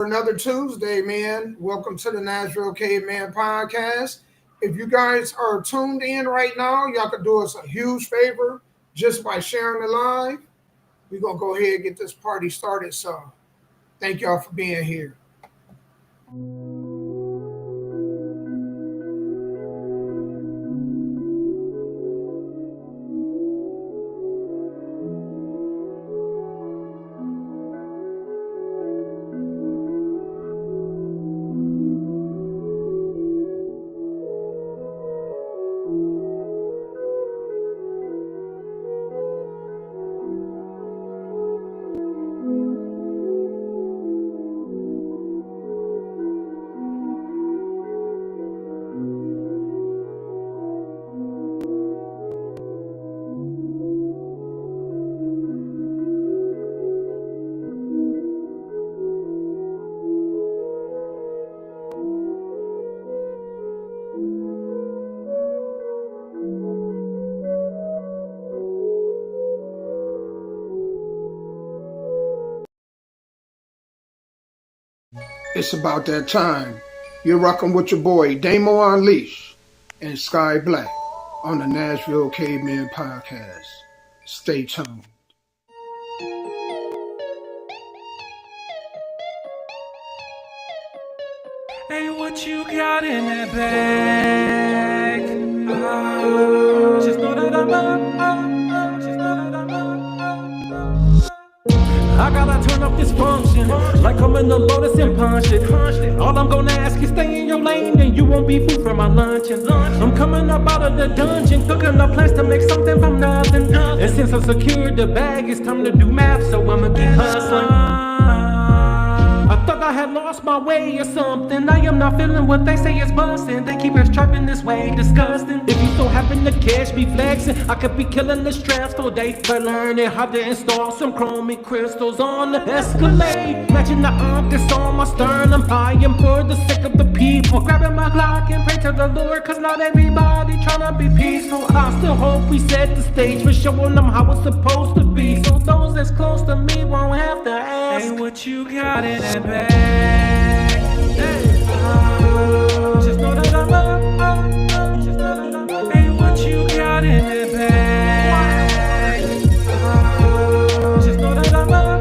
another Tuesday, man. Welcome to the Nashville Caveman podcast. If you guys are tuned in right now, y'all could do us a huge favor just by sharing the live. We're gonna go ahead and get this party started. So thank y'all for being here. It's about that time. You're rocking with your boy Damo Unleash and Sky Black on the Nashville Caveman podcast. Stay tuned. Hey, what you got in that bag? Just know that I'm up. Just know that I'm up. I gotta turn up this function like I'm in the Lotus and punch it. All I'm gonna ask is stay in your lane and you won't be food for my lunch. I'm coming up out of the dungeon, cooking up plans to make something from nothing. And since I secured the bag, it's time to do math, so I'ma keep hustling. I thought I had lost my way or something. I am not feeling what they say is busting. They keep us trapping this way, disgusting. If you so happen to catch me flexing, I could be killing the stress for days for learning how to install some chromic crystals on the Escalade. Matching the arm that's on my sternum. I am for the sake of the people. Grabbing my Glock and pray to the Lord, cause not everybody tryna be peaceful. I still hope we set the stage for showing them how it's supposed to be, so those that's close to me won't have to ask, hey, what you got in that bag? Hey, just know that I'm up. Just know that I'm up. Hey, what you got in that bag? Just know that I'm up.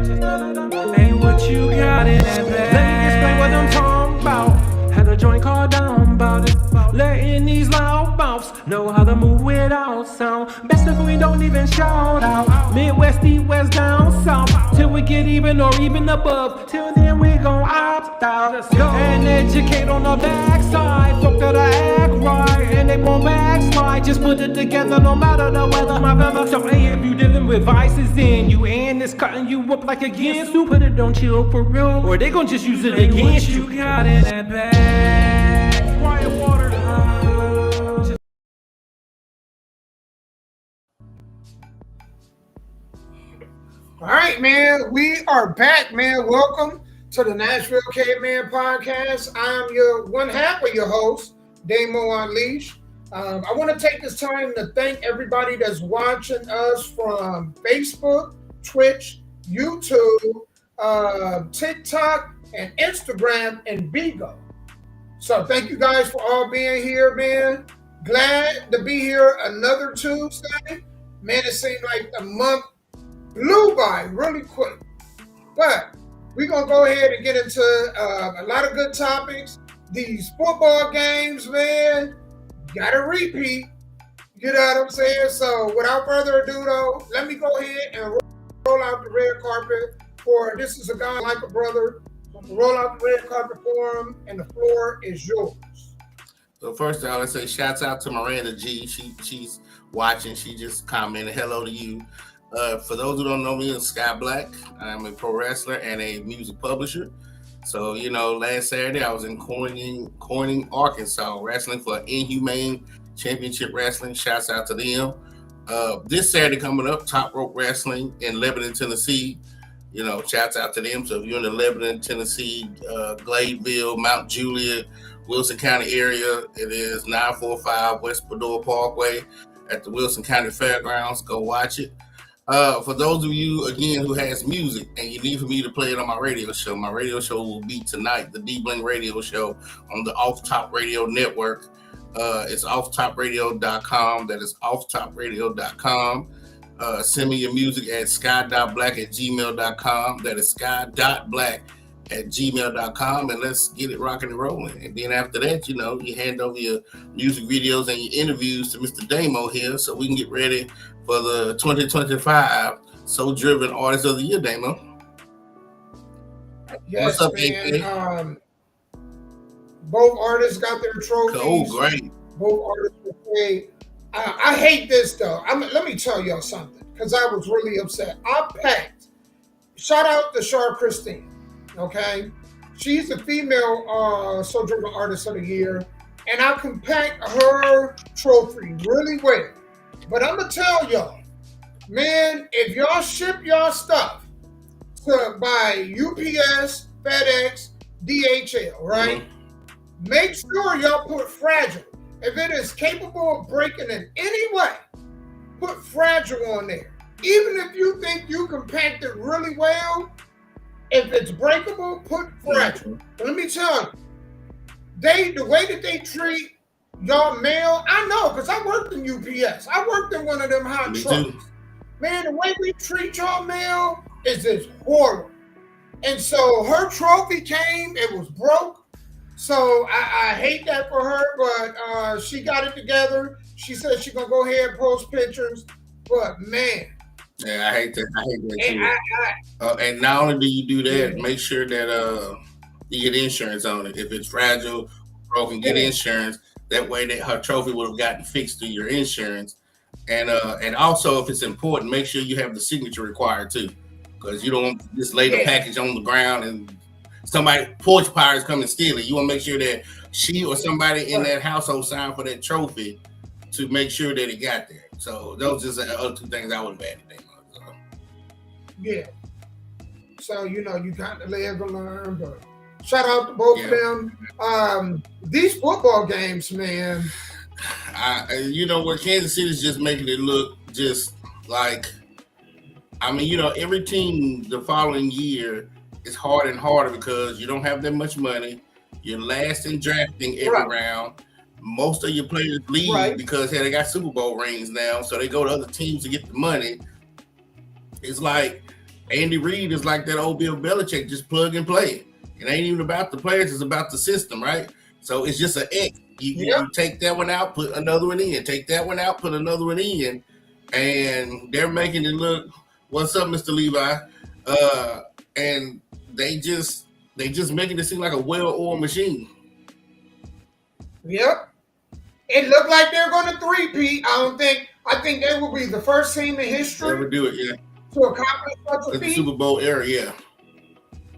Just know that I'm up. Hey, what you got in that bag? Let me explain what I'm talking about. Had a joint called down about it. Letting these loud mouths know how to move without sound. Best if we don't even shout out. Midwest, east, west, down south, till we get even or even above. Till then we gon' opt out. Let's go and educate on the backside. Folk that I act right and they won't backslide. Just put it together no matter the weather, my brother. So hey, if you dealing with vices in you and it's cutting you up like against you, put it on chill for real, or they gon' just use it against you. What you got in that bag? Quiet water. All right, man. We are back, man. Welcome to the Nashville Caveman podcast. I'm your one half of your host, Damo Unleash. I want to take this time to thank everybody that's watching us from Facebook, Twitch, YouTube, TikTok, and Instagram, and Bigo. So thank you guys for all being here, man. Glad to be here another Tuesday. Man, it seemed like the month flew by really quick. But we're going to go ahead and get into a lot of good topics. These football games, man, got to repeat. You know what I'm saying? So without further ado, though, let me go ahead and roll out the red carpet for this is a guy like a brother. Roll out the red carpet for him, and the floor is yours. So first of all, let's say shouts out to Miranda G. She's watching. She just commented hello to you. For those who don't know me, I'm Sky Black. I'm a pro wrestler and a music publisher. So, last Saturday I was in Corning, Arkansas, wrestling for Inhumane Championship Wrestling. Shouts out to them. This Saturday coming up, Top Rope Wrestling in Lebanon, Tennessee. Shouts out to them. So if you're in the Lebanon, Tennessee, Gladeville, Mount Juliet, Wilson County area, it is 945 West Padua Parkway at the Wilson County Fairgrounds. Go watch it. For those of you again who has music and you need for me to play it on my radio show will be tonight, the D Bling Radio Show on the Off Top Radio Network. It's offtopradio.com. That is offtopradio.com. Send me your music at sky.black@gmail.com. That is sky.black@gmail.com, and let's get it rocking and rolling. And then after that, you hand over your music videos and your interviews to Mr. Damo here so we can get ready for the 2025 Soul Driven Artist of the Year, Damo. Yes, what's up, man? Both artists got their trophies. Oh, great. Both artists were paid. I hate this, though. Let me tell y'all something, because I was really upset. I packed. Shout out to Shar Christine, okay? She's the female Soul Driven Artist of the Year, and I can pack her trophy really well. But I'm going to tell y'all, man, if y'all ship y'all stuff by UPS, FedEx, DHL, right? Mm-hmm. Make sure y'all put fragile. If it is capable of breaking in any way, put fragile on there. Even if you think you can pack it really well, if it's breakable, put fragile. Mm-hmm. But let me tell you, the way that they treat y'all mail, I know, because I worked in UPS. I worked in one of them hot trucks. Man, the way we treat y'all mail is just horrible. And so her trophy came, it was broke. So I hate that for her, but she got it together. She said she's going to go ahead and post pictures. But, man. Yeah, I hate that. too. And not only do you do that, make sure that you get insurance on it. If it's fragile, broken, get insurance. That way that her trophy would have gotten fixed through your insurance. And also, if it's important, make sure you have the signature required, too. Because you don't want to just lay the package on the ground and somebody, porch pirates come and steal it. You want to make sure that she or somebody in that household signed for that trophy to make sure that it got there. So those are just the other two things I would have added. Yeah. So, you kind of live and learn, but shout out to both of them. These football games, man. Where Kansas City's just making it look just like, every team the following year is harder and harder because you don't have that much money. You're last in drafting every round. Most of your players leave because they got Super Bowl rings now, so they go to other teams to get the money. It's like Andy Reid is like that old Bill Belichick, just plug and play. It ain't even about the players, it's about the system, right? So it's just an X. You take that one out, put another one in. Take that one out, put another one in. And they're making it look, what's up, Mr. Levi? And they just making it seem like a well-oiled machine. Yep. It looked like they're going to three-peat. I think they will be the first team in history. Never do it, to accomplish such a feat. The Super Bowl era,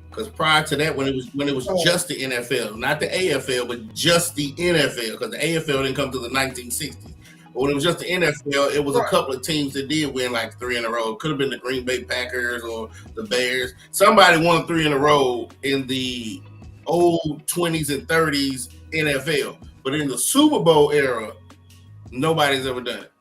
Because prior to that, when it was just the NFL, not the AFL, but just the NFL, because the AFL didn't come to the 1960s. But when it was just the NFL, it was a couple of teams that did win like 3 in a row. It could have been the Green Bay Packers or the Bears. Somebody won 3 in a row in the old 20s and 30s NFL. But in the Super Bowl era, nobody's ever done it.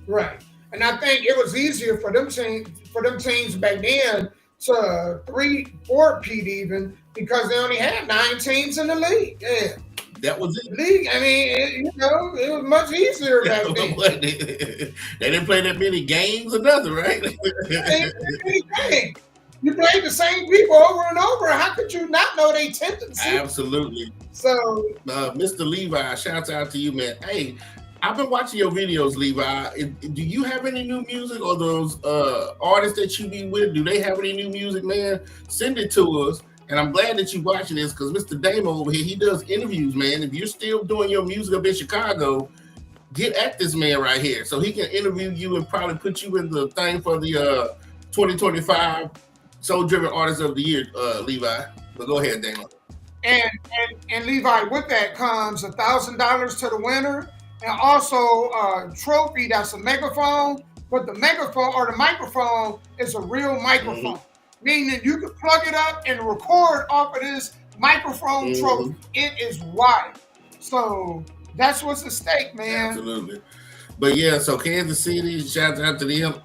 Right. And I think it was easier for them teams back then to 3-4-peat even because they only had 9 teams in the league. Yeah. That was it. League. I mean, it was much easier back then. They didn't play that many games or nothing, right? You played the same people over and over. How could you not know they tendency? Absolutely. So, Mr. Levi, shouts out to you, man. Hey, I've been watching your videos, Levi. Do you have any new music, or those artists that you be with? Do they have any new music, man? Send it to us. And I'm glad that you're watching this because Mr. Damo over here, he does interviews, man. If you're still doing your music up in Chicago, get at this man right here so he can interview you and probably put you in the thing for the 2025 Soul Driven Artist of the Year, Levi. But go ahead, Damo. And Levi, with that comes $1,000 to the winner, and also a trophy that's a megaphone. But the megaphone or the microphone is a real microphone, meaning you can plug it up and record off of this microphone trophy. It is wild. So that's what's at stake, man. Absolutely. But yeah, so Kansas City, shout out to them.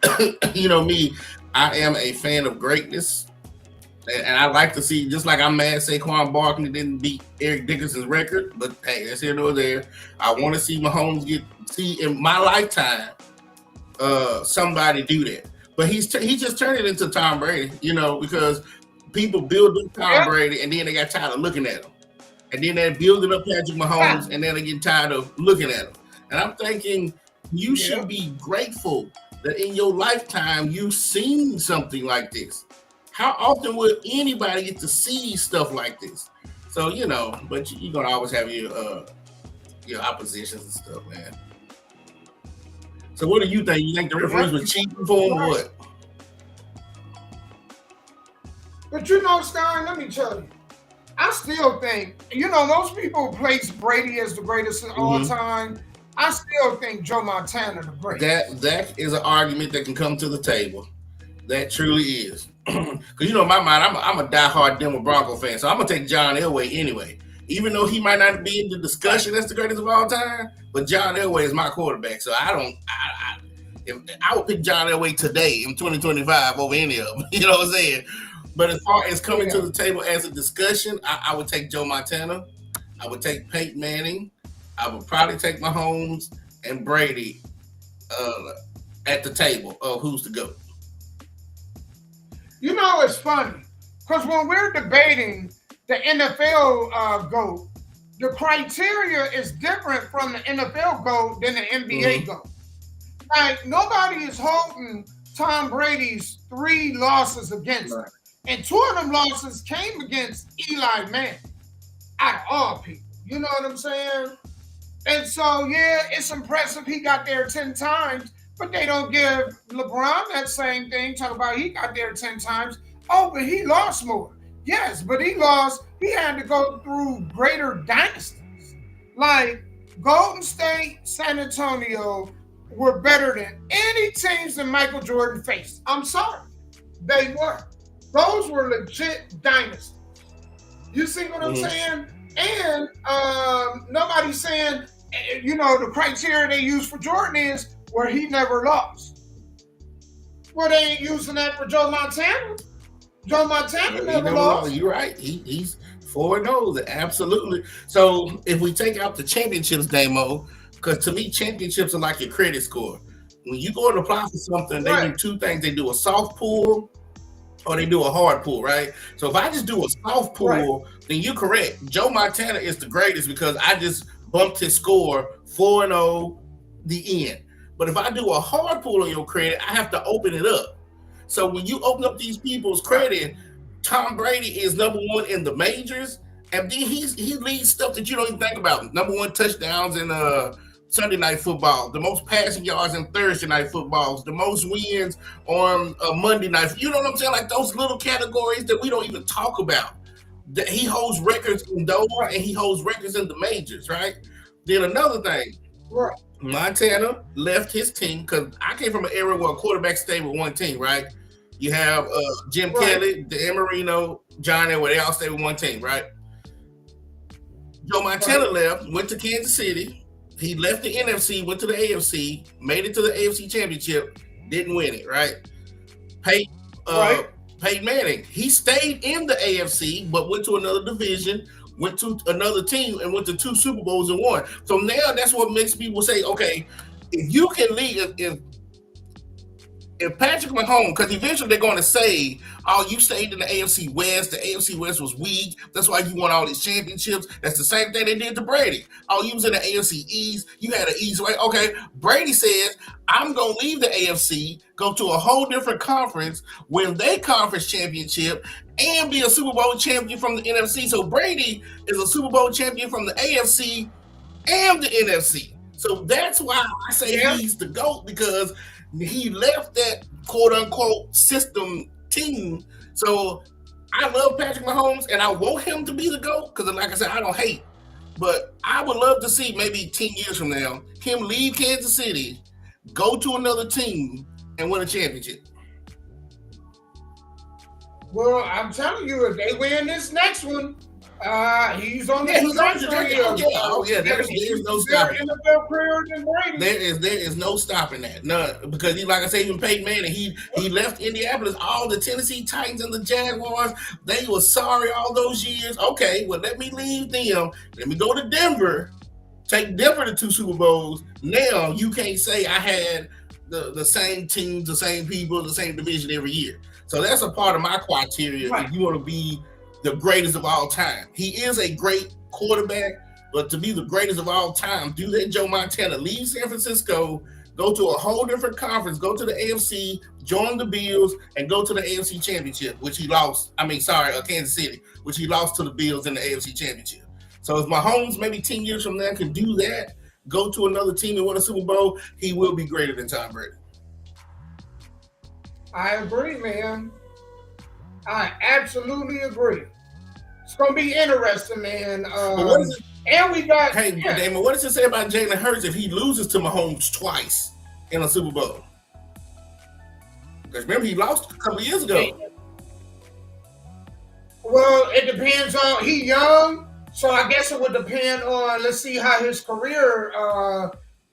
You know me, I am a fan of greatness. And I like to see, just like I'm mad Saquon Barkley didn't beat Eric Dickerson's record, but hey, that's here nor there. I want to see Mahomes see in my lifetime somebody do that. But he just turned it into Tom Brady, because people build up Tom Brady and then they got tired of looking at him. And then they're building up Patrick Mahomes and then they get tired of looking at him. And I'm thinking you should be grateful that in your lifetime you've seen something like this. How often would anybody get to see stuff like this? So, but you're going to always have your oppositions and stuff, man. So what do you think? You think the referees were cheating for him or what? But Stein, let me tell you, I still think, those people place Brady as the greatest of all time. I still think Joe Montana the greatest. That is an argument that can come to the table. That truly is. Because in my mind, I'm a diehard Denver Bronco fan, so I'm gonna take John Elway anyway. Even though he might not be in the discussion as the greatest of all time, but John Elway is my quarterback, so I would pick John Elway today in 2025 over any of them. You know what I'm saying? But as far as coming to the table as a discussion, I would take Joe Montana. I would take Peyton Manning. I would probably take Mahomes and Brady at the table of who's the GOAT. It's funny because when we're debating the NFL GOAT, the criteria is different from the NFL GOAT than the NBA GOAT. Like, nobody is holding Tom Brady's 3 losses against him. And 2 of them losses came against Eli Manning, out of all people. You know what I'm saying? And so, it's impressive he got there 10 times, but they don't give LeBron that same thing. Talk about he got there 10 times. Oh, but he lost more. Yes, but he had to go through greater dynasties. Like Golden State, San Antonio were better than any teams that Michael Jordan faced. I'm sorry. They were. Those were legit dynasties. You see what I'm saying? And nobody's saying, the criteria they use for Jordan is where he never lost. Well, they ain't using that for Joe Montana. Joe Montana never lost. You're right. He's 4-0. Absolutely. So if we take out the championships, Damo, because to me, championships are like your credit score. When you go to apply for something, they do 2 things. They do a soft pull or they do a hard pull, right? So if I just do a soft pull, then you're correct. Joe Montana is the greatest because I just bumped his score 4-0, the end. But if I do a hard pull on your credit, I have to open it up. So when you open up these people's credit, Tom Brady is number 1 in the majors, and then he leads stuff that you don't even think about. Number 1 touchdowns in Sunday Night Football, the most passing yards in Thursday Night Footballs, the most wins on Monday Night. You know what I'm saying? Like those little categories that we don't even talk about. That he holds records in those, and he holds records in the majors, right? Then another thing, Montana left his team because I came from an era where a quarterback stayed with one team, right? You have Jim Kelly, Dan Marino, John Elway, they all stayed with one team, right? Joe Montana left, went to Kansas City. He left the NFC, went to the AFC, made it to the AFC Championship, didn't win it, right? Peyton Manning, he stayed in the AFC, but went to another division, went to another team, and went to 2 Super Bowls and won. So now that's what makes people say, okay, if you can lead, if Patrick Mahomes, because eventually they're going to say, oh, you stayed in the AFC West. The AFC West was weak. That's why you won all these championships. That's the same thing they did to Brady. Oh, you was in the AFC East. You had an East way. Okay, Brady says, I'm going to leave the AFC, go to a whole different conference, win their conference championship, and be a Super Bowl champion from the NFC. So Brady is a Super Bowl champion from the AFC and the NFC. So that's why I say he's the GOAT, because he left that quote-unquote system team. So I love Patrick Mahomes, and I want him to be the GOAT because, like I said, I don't hate. But I would love to see maybe 10 years from now him leave Kansas City, go to another team, and win a championship. Well, I'm telling you, if they win this next one, He's on the He's on the trajectory. There's no stopping. NFL career than Brady. There is no stopping that. None, because like I say, even Peyton Manning, he left Indianapolis. All the Tennessee Titans and the Jaguars, they were sorry all those years. Okay, well, let me leave them. Let me go to Denver. Take Denver to 2 Super Bowls. Now you can't say I had the same teams, the same people, the same division every year. So that's a part of my criteria. Right. If you want to be the greatest of all time, he is a great quarterback, but to be the greatest of all time, do that Joe Montana, leave San Francisco, go to a whole different conference, go to the AFC, join the Bills, and go to the AFC Championship, which he lost. Kansas City, which he lost to the Bills in the AFC Championship. So if Mahomes maybe 10 years from now can do that, go to another team and win a Super Bowl, he will be greater than Tom Brady. I agree, man. I absolutely agree. It's going to be interesting, man. And we got... Hey, Damon, what does it say about Jalen Hurts if he loses to Mahomes twice in a Super Bowl? Because remember, he lost a couple of years ago. Well, it depends on... He's young, so I guess it would depend on... Let's see how his career... I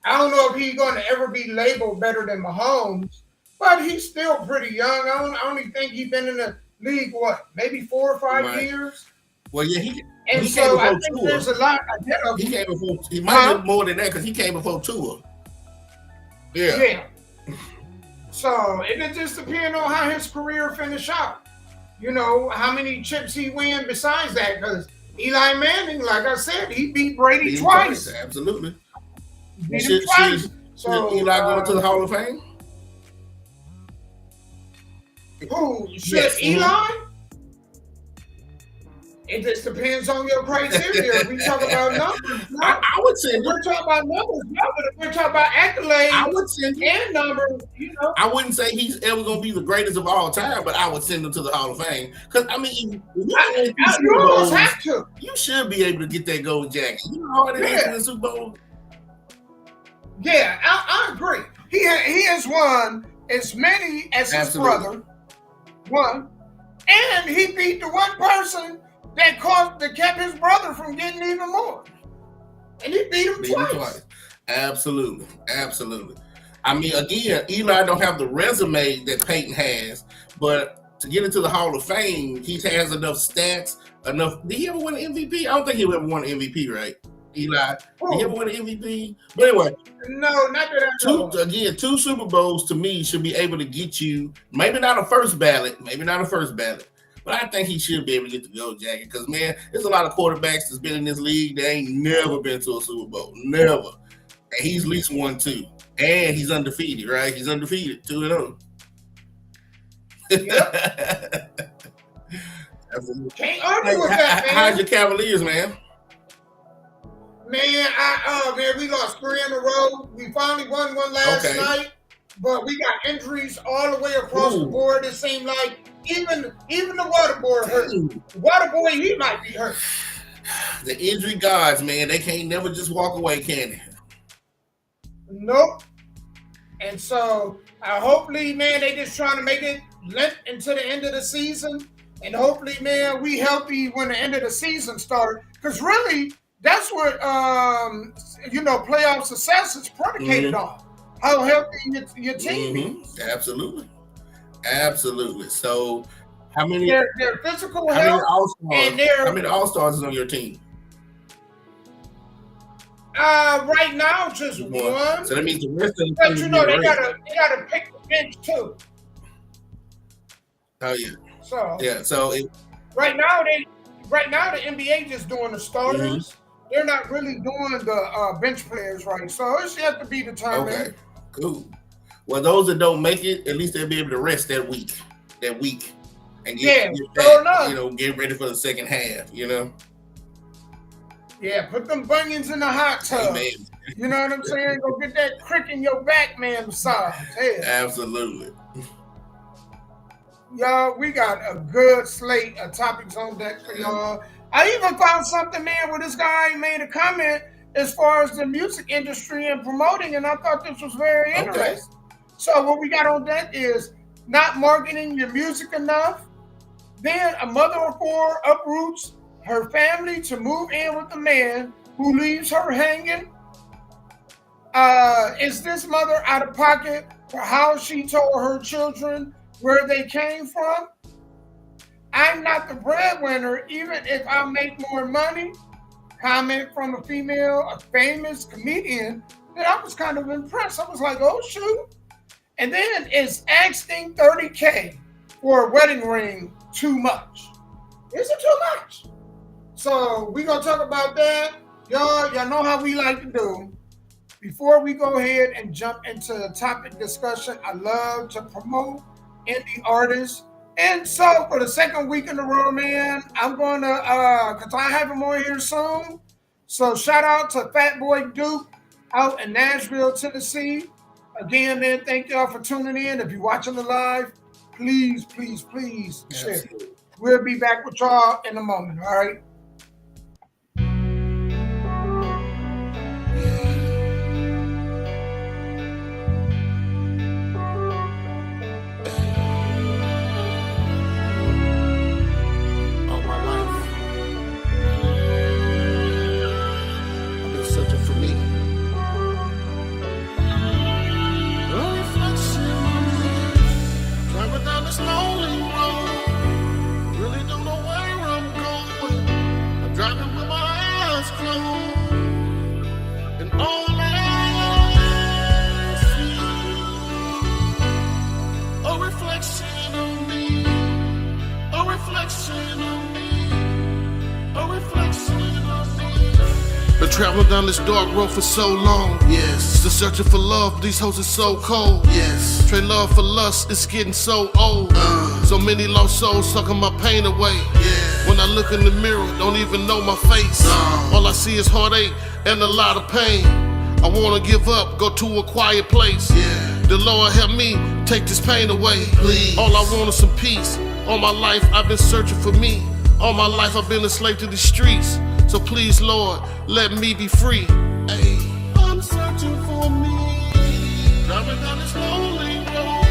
don't know if he's going to ever be labeled better than Mahomes, but he's still pretty young. I only think he's been in the league, maybe 4 or 5 years? Well, yeah, he so I think Tua. There's a lot ahead of him. He came before. He might be more than that because he came before Tua. Yeah. So it just depends on how his career finish out. You know, how many chips he win besides that. Because Eli Manning, like I said, he beat Brady twice. Absolutely. Beat him twice. So Eli going to the Hall of Fame? Who? Should Eli? It just depends on your criteria. We talk about numbers. I would say we're talking about numbers, but if we're talking about accolades, I would send and numbers. You know, I wouldn't say he's ever going to be the greatest of all time, but I would send him to the Hall of Fame because you almost have to. You should be able to get that gold jacket. You know how hard it is in the Super Bowl. Yeah, I agree. He has won as many as his brother won, and he beat the one person that kept his brother from getting even more. And he beat him twice. Absolutely. I mean, again, Eli don't have the resume that Peyton has, but to get into the Hall of Fame, he has enough stats, enough. Did he ever win an MVP? I don't think he ever won an MVP, right? Eli. Did he ever win an MVP? But anyway. No, not that I know. Again, 2 Super Bowls to me should be able to get you, maybe not a first ballot, but I think he should be able to get the gold jacket because, man, there's a lot of quarterbacks that's been in this league that ain't never been to a Super Bowl. Never. And he's at least won 2. And he's undefeated, right? He's undefeated, 2-0. Yep. Can't argue with that, man. How's your Cavaliers, man? Man, we lost 3 in a row. We finally won one last night, but we got injuries all the way across the board. It seemed like even the water boy hurt. The water boy, he might be hurt. The injury gods, man, they can't never just walk away, can they? Nope. And so, hopefully, man, they just trying to make it limp into the end of the season. And hopefully, man, we healthy when the end of the season starts. Because really, that's what, playoff success is predicated on. How healthy your team is. Absolutely. So, how many? Their physical health how many All-Stars is on your team? Right now, just one. So that means the rest of the but team. But they gotta pick the bench too. Oh yeah. So right now the NBA just doing the starters. Mm-hmm. They're not really doing the bench players right. So it's yet to be determined. Okay, cool. Well, those that don't make it, at least they'll be able to rest that week, and get back, get ready for the second half. Yeah, put them bunions in the hot tub. Amen. You know what I'm saying? Go get that crick in your back, man, massage. Yeah. Absolutely. Y'all, we got a good slate of topics on deck for y'all. I even found something, man, where this guy made a comment as far as the music industry and promoting, and I thought this was very interesting. So what we got on deck is not marketing your music enough, then a mother of 4 uproots her family to move in with the man who leaves her hanging? Is this mother out of pocket for how she told her children where they came from? I'm not the breadwinner, even if I make more money. Comment from a female, a famous comedian, that I was kind of impressed. I was like, oh, shoot. And then is asking $30K for a wedding ring too much? Is it too much? So we're going to talk about that. Y'all know how we like to do. Before we go ahead and jump into the topic discussion, I love to promote indie artists. And so for the second week in a row, man, I'm going to, because I have him on here soon. So shout out to Fat Boy Duke out in Nashville, Tennessee. Again, man, thank y'all for tuning in. If you're watching the live, please share. We'll be back with y'all in a moment, all right? Traveling down this dark road for so long. Yes. Still searching for love, these hoes are so cold. Yes. Trade love for lust, it's getting so old. So many lost souls sucking my pain away. Yeah. When I look in the mirror, don't even know my face. All I see is heartache and a lot of pain. I wanna give up, go to a quiet place. Yeah. The Lord help me take this pain away. Please. All I want is some peace. All my life I've been searching for me. All my life I've been a slave to the streets. So please, Lord, let me be free. Hey. I'm searching for me. Driving down this lonely road.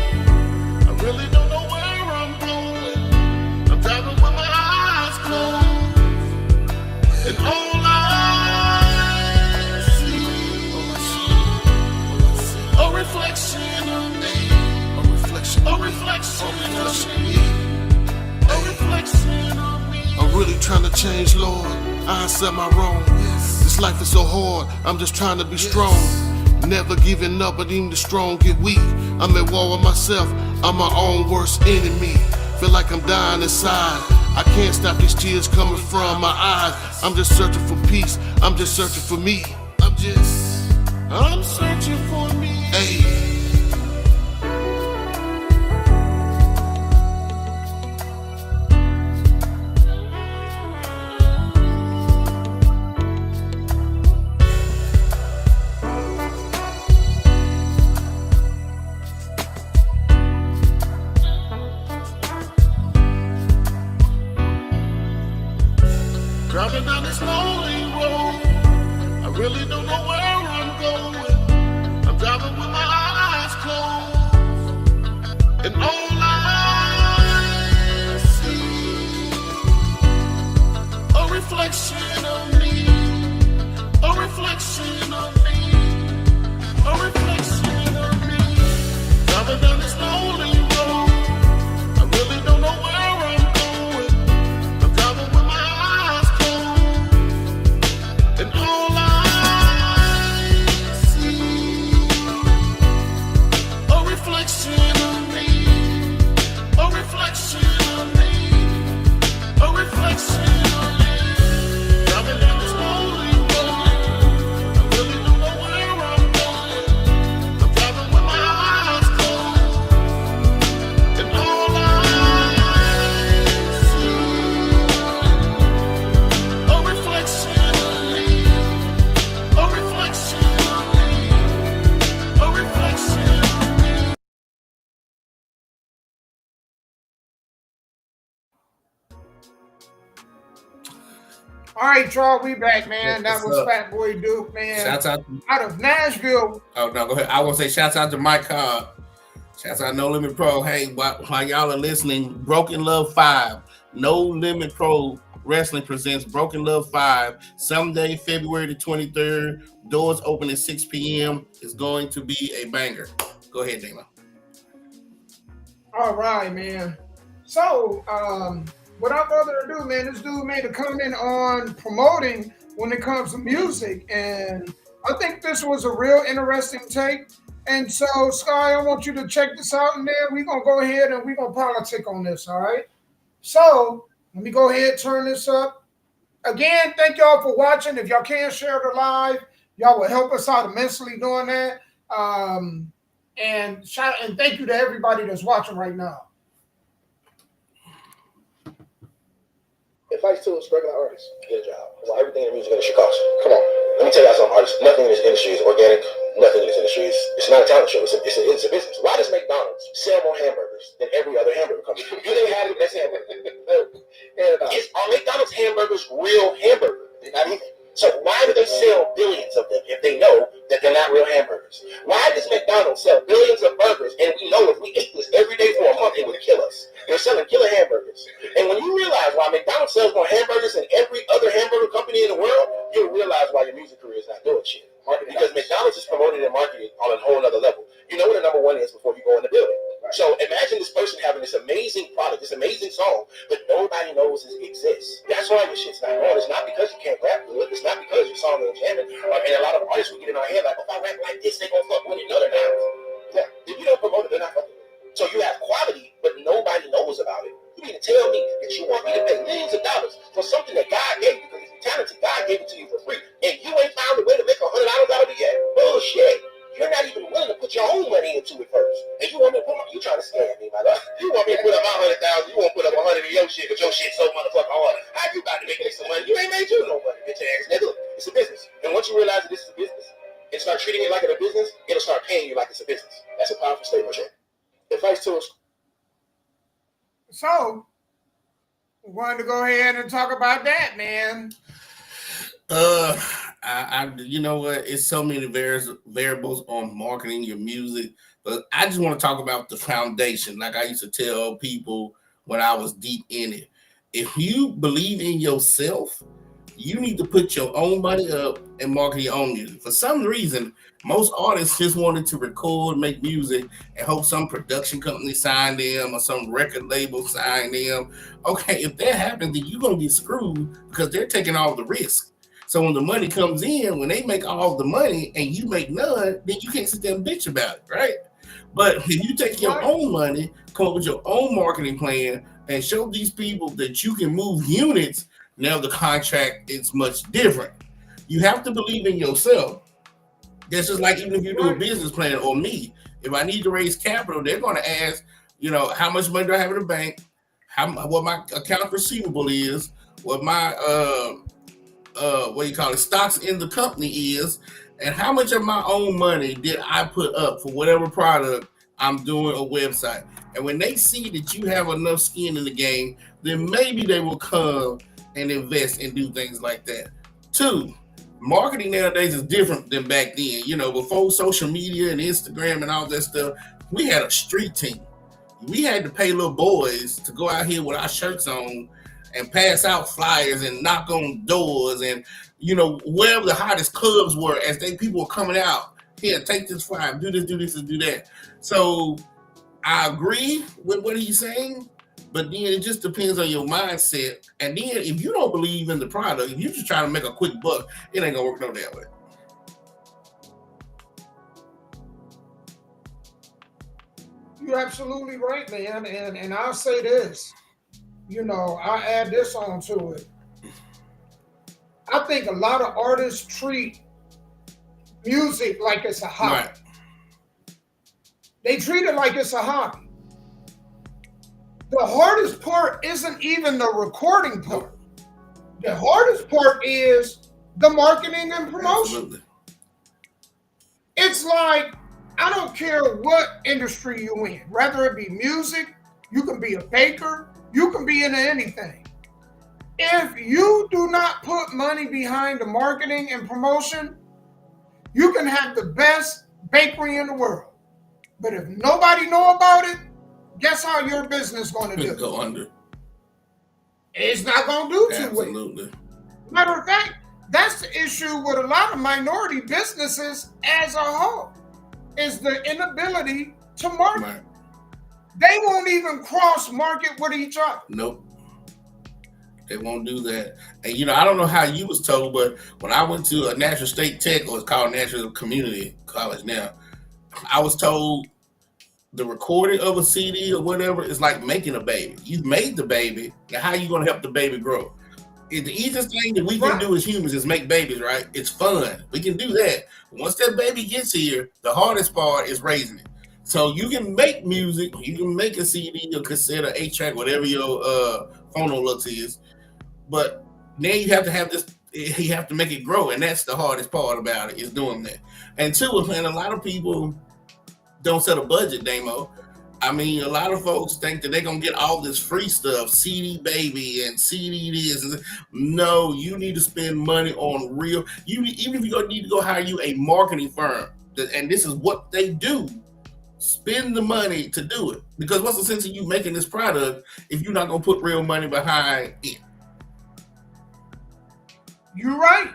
I really don't know where I'm going. I'm driving with my eyes closed. And all I see, a reflection of me. A reflection of me. A reflection of me. I'm really trying to change, Lord. I accept my wrong. Yes. This life is so hard, I'm just trying to be strong. Never giving up, but even the strong get weak. I'm at war with myself, I'm my own worst enemy. Feel like I'm dying inside. I can't stop these tears coming from my eyes. I'm just searching for peace, I'm just searching for me. I'm searching for me. Hey. Driving down this lonely road, I really don't know where I'm going. I'm driving with my eyes closed, and all I see, a reflection of me, a reflection of me, a reflection of me. Driving down this lonely road, I really don't know where I'm going. I'm driving with my eyes closed, and all I see, a reflection of me, a reflection of me, a reflection of me. Driving down this lonely road, I really don't know where I'm going. I'm driving with my eyes closed, and all I see, a reflection of me, a reflection of me, a reflection of me. All right, y'all, we back, man. That What's was up? Fat Boy Duke, man. Shouts out. Out of Nashville. Oh no, go ahead. I want to say shouts out to Mike Cobb. Shouts out No Limit Pro. Hey, while y'all are listening, Broken Love 5, No Limit Pro Wrestling presents Broken Love 5, Sunday, February the 23rd. Doors open at 6 p.m. It's going to be a banger. Go ahead, Damo. All right, man. So, without further ado, man, this dude made a comment on promoting when it comes to music, and I think this was a real interesting take. And so, Sky, I want you to check this out, and then we're going to go ahead and we're going to politic on this, all right? So, let me go ahead and turn this up. Again, thank y'all for watching. If y'all can share the live, y'all will help us out immensely doing that. And thank you to everybody that's watching right now. Advice to us regular artists: get a job. Well, everything in the music industry costs. Come on, let me tell y'all something, artists. Nothing in this industry is organic. Nothing in this industry it's not a talent show. It's a business. Why does McDonald's sell more hamburgers than every other hamburger company? Do they have the best hamburger? Are McDonald's hamburgers real hamburgers? They're not even. So why do they sell billions of them if they know that they're not real hamburgers? Why does McDonald's sell billions of burgers and we know if we ate this every day for a month it would kill us? They're selling killer hamburgers. And when you realize why McDonald's sells more hamburgers than every other hamburger company in the world, you'll realize why your music career is not doing shit. Because McDonald's is promoted and marketed on a whole other level. You know what the number one is before you go in the building. So imagine this person having this amazing product, this amazing song, but nobody knows it exists. That's why your shit's not on. It's not because you can't rap good. It's not because your song ain't jamming. And a lot of artists will get in our head like, if I rap like this, they gonna fuck with it. No, they're not. Yeah. If you don't promote it, they're not fucking with it. So you have quality, but nobody knows about it. You mean to tell me that you want me to pay millions of dollars for something that God gave you because you're talented, God gave it to you for free, and you ain't found a way to make $100 out of it yet? Bullshit. You're not even willing to put your own money into it first. And you want me to put you trying to scam me, my dog. You want me to put up my 100,000, you want to put up 100 in your shit, but your shit so motherfucking hard. How you about to make me some money? You ain't made you no money, bitch ass nigga. It's a business. And once you realize that this is a business and start treating it like it's a business, it'll start paying you like it's a business. That's a powerful statement, man. Advice to us. So, we're going to go ahead and talk about that, man. You know what? It's so many variables on marketing your music, but I just want to talk about the foundation. Like I used to tell people when I was deep in it, if you believe in yourself, you need to put your own money up and market your own music. For some reason, most artists just wanted to record, make music, and hope some production company sign them or some record label sign them. Okay, if that happens, then you're going to get screwed because they're taking all the risk. So when the money comes in, when they make all the money and you make none, then you can't sit there and bitch about it, right? But if you take your own money, come up with your own marketing plan, and show these people that you can move units, now the contract is much different. You have to believe in yourself. That's just like even if you do a business plan, or me, if I need to raise capital, they're going to ask, how much money do I have in the bank, what my account receivable is, what my stocks in the company is, and how much of my own money did I put up for whatever product I'm doing, a website. And when they see that you have enough skin in the game, then maybe they will come and invest and do things like that. 2, marketing nowadays is different than back then. Before social media and Instagram and all that stuff, we had a street team. We had to pay little boys to go out here with our shirts on and pass out flyers and knock on doors and, wherever the hottest clubs were, as people were coming out, here, take this flyer, do this, and do that. So I agree with what he's saying, but then it just depends on your mindset. And then if you don't believe in the product, if you're just trying to make a quick buck, it ain't gonna work no damn way. You're absolutely right, man. And I'll say this. I'll add this on to it. I think a lot of artists treat music like it's a hobby. Right. They treat it like it's a hobby. The hardest part isn't even the recording part. The hardest part is the marketing and promotion. Absolutely. It's like, I don't care what industry you're in, whether it be music, you can be a baker, you can be into anything. If you do not put money behind the marketing and promotion, you can have the best bakery in the world. But if nobody know about it, guess how your business going to do? Go under. it's not gonna do too well. Absolutely. Matter of fact, that's the issue with a lot of minority businesses as a whole, is the inability to market. Right. They won't even cross market with each other. Nope. They won't do that. And I don't know how you was told, but when I went to a Nashville State Tech, or it's called Nashville Community College now, I was told the recording of a CD or whatever is like making a baby. You've made the baby. Now, how are you going to help the baby grow? The easiest thing that we can do as humans is make babies, right? It's fun. We can do that. Once that baby gets here, the hardest part is raising it. So you can make music, you can make a CD, or cassette, or 8-track, whatever your Phonolux is, but now you have to have this. You have to make it grow, and that's the hardest part about it, is doing that. And two, man, a lot of people don't set a budget, Damo. I mean, a lot of folks think that they're gonna get all this free stuff, CD baby and CD this. No, you need to spend money on real. Even if you need to go hire you a marketing firm, and this is what they do. Spend the money to do it, because what's the sense of you making this product if you're not gonna put real money behind it? You're right.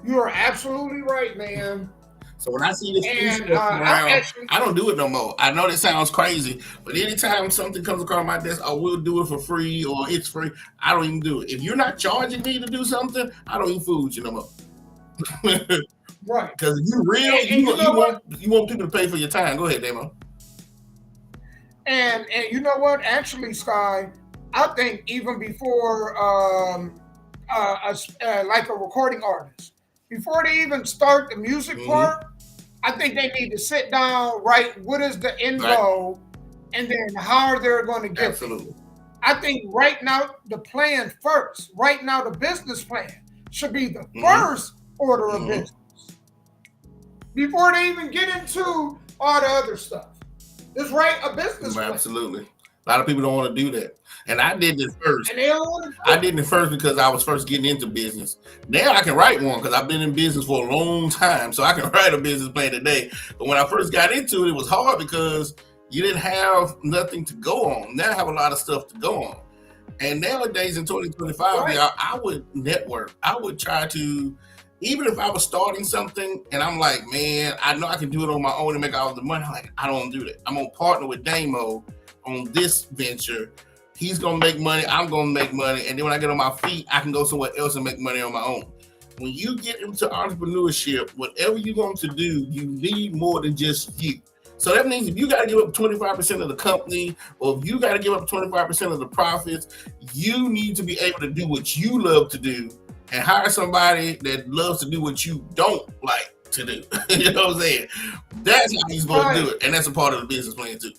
You are absolutely right, man. So when I see this stuff around, I don't do it no more. I know that sounds crazy, but anytime something comes across my desk, I will do it for free, or it's free. I don't even do it. If you're not charging me to do something, I don't even fool with you no more. Right. Because if you're real, you want people to pay for your time. Go ahead, Damo. And you know what? Actually, Sky, I think even before like a recording artist, before they even start the music part, I think they need to sit down, write what is the end goal, and then how they're going to get Absolutely. it. I think right now the plan first, right now the business plan should be the first order of business before they even get into all the other stuff. Just write a business plan. Absolutely. A lot of people don't want to do that. And I did this first. And they don't want to do I did it first because I was first getting into business. Now I can write one because I've been in business for a long time. So I can write a business plan today. But when I first got into it, it was hard because you didn't have nothing to go on. Now I have a lot of stuff to go on. And nowadays in 2025, I would network. I would try to, even if I was starting something and I'm like, man, I know I can do it on my own and make all the money. I'm like, I don't do that. I'm going to partner with Damo on this venture. He's going to make money. I'm going to make money. And then when I get on my feet, I can go somewhere else and make money on my own. When you get into entrepreneurship, whatever you're going to do, you need more than just you. So that means if you got to give up 25% of the company, or if you got to give up 25% of the profits, you need to be able to do what you love to do and hire somebody that loves to do what you don't like to do. You know what I'm saying? That's how you're supposed to do it. And that's a part of the business plan too.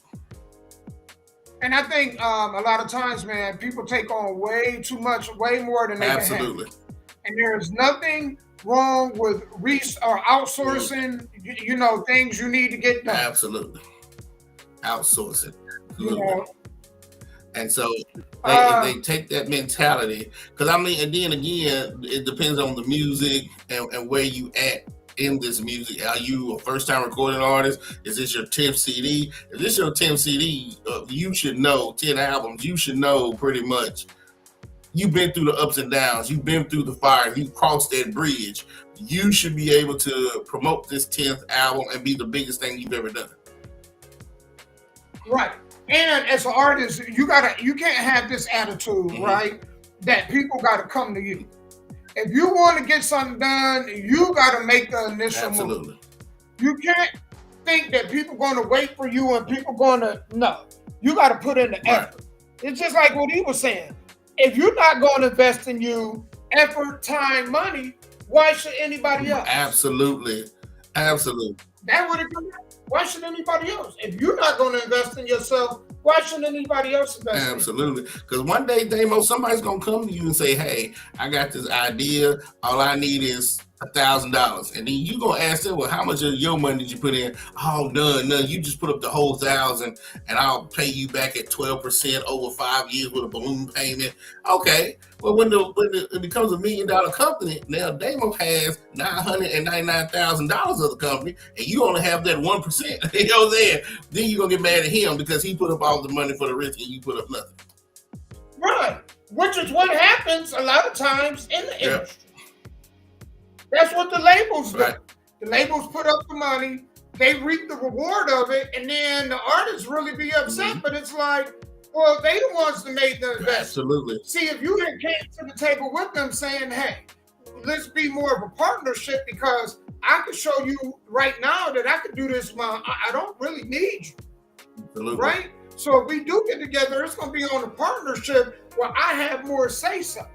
And I think a lot of times, man, people take on way too much, way more than they can handle. And there's nothing wrong with outsourcing, things you need to get done. Absolutely. Outsourcing. Absolutely. You know? And so if they take that mentality, because I mean, and then again, it depends on the music and where you at in this music. Are you a first-time recording artist? Is this your 10th CD? If this is your 10th CD, you should know 10 albums. You should know pretty much. You've been through the ups and downs. You've been through the fire. You've crossed that bridge. You should be able to promote this 10th album and be the biggest thing you've ever done. Right. And as an artist, you can't have this attitude, right? That people got to come to you. If you want to get something done, you got to make the initial move. You can't think that people going to wait for you and people going to, no. You got to put in the effort. It's just like what he was saying. If you're not going to invest in you, effort, time, money, why should anybody else? Absolutely. Absolutely. That would have come out. Why should anybody else? If you're not going to invest in yourself, why should anybody else invest in you? Absolutely. Because one day, Damo, somebody's going to come to you and say, hey, I got this idea. All I need is $1,000. And then you going to ask them, well, how much of your money did you put in? Oh, none. You just put up the whole $1,000 and I'll pay you back at 12% over 5 years with a balloon payment. Okay. Well, when it becomes $1 million company, now Damo has $999,000 of the company, and you only have that 1%. You know what I'm saying? Then you're going to get mad at him because he put up all the money for the risk and you put up nothing. Right. which is what happens a lot of times in the Yeah. industry. That's what the labels do. Right. The labels put up the money, they reap the reward of it, and then the artists really be upset. But it's like, well, they the ones that made the investment. Absolutely. See, if you had came to the table with them saying, hey, let's be more of a partnership because I can show you right now that I can do this. I don't really need you. Absolutely. Right? So if we do get together, it's going to be on a partnership where I have more say-so.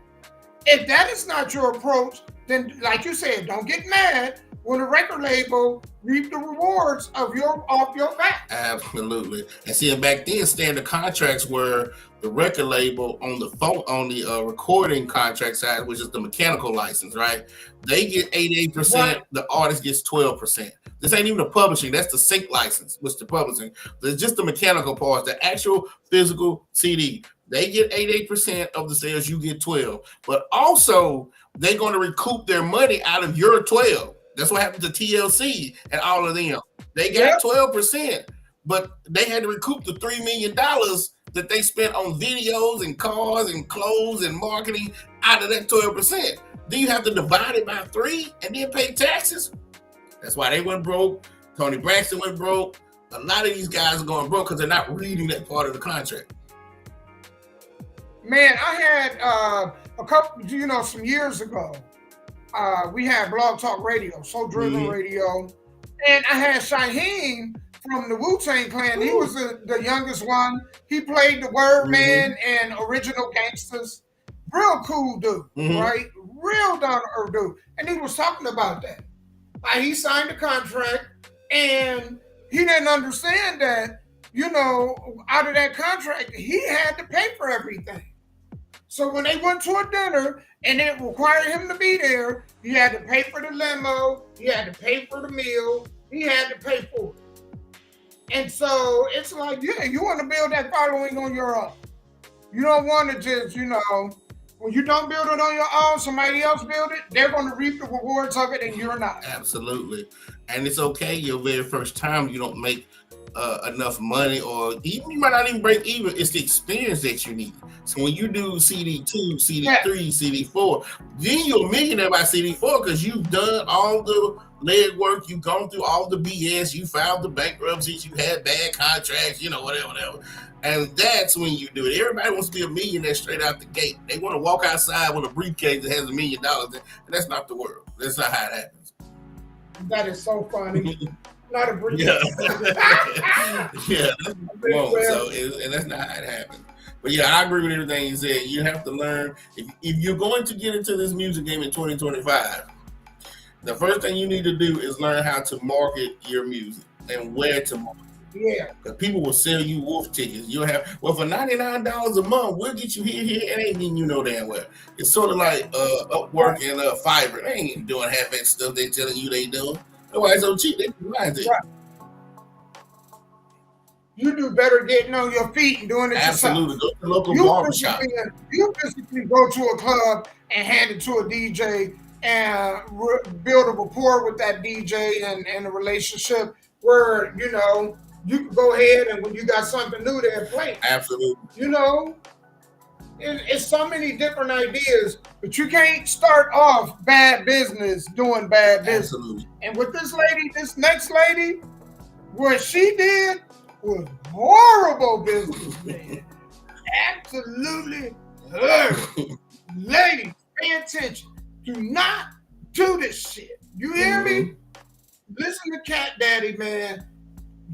If that is not your approach, then like you said, don't get mad when a record label reap the rewards of off your back. Absolutely. And see, back then, standard contracts were the record label on the recording contract side, which is the mechanical license, right? They get 88%. Right. The artist gets 12%. This ain't even the publishing. That's the sync license, which the publishing. It's just the mechanical part, the actual physical CD. They get 88% of the sales. You get 12. But also, they're going to recoup their money out of your 12. That's what happened to TLC and all of them. They got 12%, but they had to recoup the $3 million that they spent on videos and cars and clothes and marketing out of that 12%. Then you have to divide it by 3 and then pay taxes. That's why they went broke. Tony Braxton went broke. A lot of these guys are going broke because they're not reading that part of the contract. Man, I had a couple, some years ago, we had Blog Talk Radio, Soul Driven Radio, and I had Shaheem from the Wu-Tang Clan. He was the youngest one. He played the Word Man and Original Gangsters. Real cool dude, right? Real down-to-earth dude. And he was talking about that. Like, he signed a contract, and he didn't understand that, out of that contract, he had to pay for everything. So when they went to a dinner and it required him to be there, he had to pay for the limo, he had to pay for the meal, he had to pay for it. And so it's like, you want to build that following on your own. You don't want to just, when you don't build it on your own, somebody else build it, they're going to reap the rewards of it and you're not. Absolutely. And it's okay your very first time you don't make enough money, or even you might not even break even. It's the experience that you need. So when you do CD 2, CD 3, CD 4, then you're a millionaire by CD 4 because you've done all the legwork, you've gone through all the BS, you filed the bankruptcies, you had bad contracts, whatever. And that's when you do it. Everybody wants to be a millionaire straight out the gate. They want to walk outside with a briefcase that has $1 million in it, and that's not the world. That's not how it happens. That is so funny. Not a briefcase. Yeah, that's wrong. So, and that's not how it happens. But yeah, I agree with everything you said. You have to learn, if you're going to get into this music game in 2025, the first thing you need to do is learn how to market your music and where to market. Yeah. Because people will sell you wolf tickets. You'll have, for $99 a month, we'll get you here, and ain't even damn well. It's sort of like Upwork and Fiverr. They ain't even doing half that stuff they telling you they doing. That's why it's so cheap. They lying to you. Right. You do better getting on your feet and doing it Absolutely. yourself. Go to the local barbershop. You basically go to a club and hand it to a DJ and build a rapport with that DJ and a relationship where, you can go ahead and when you got something new there, play. Absolutely. It's so many different ideas, but you can't start off bad business doing bad business. Absolutely. And with this next lady, what she did was horrible business, man. Absolutely horrible. Ladies, pay attention. Do not do this shit. You hear me? Listen to Cat Daddy, man.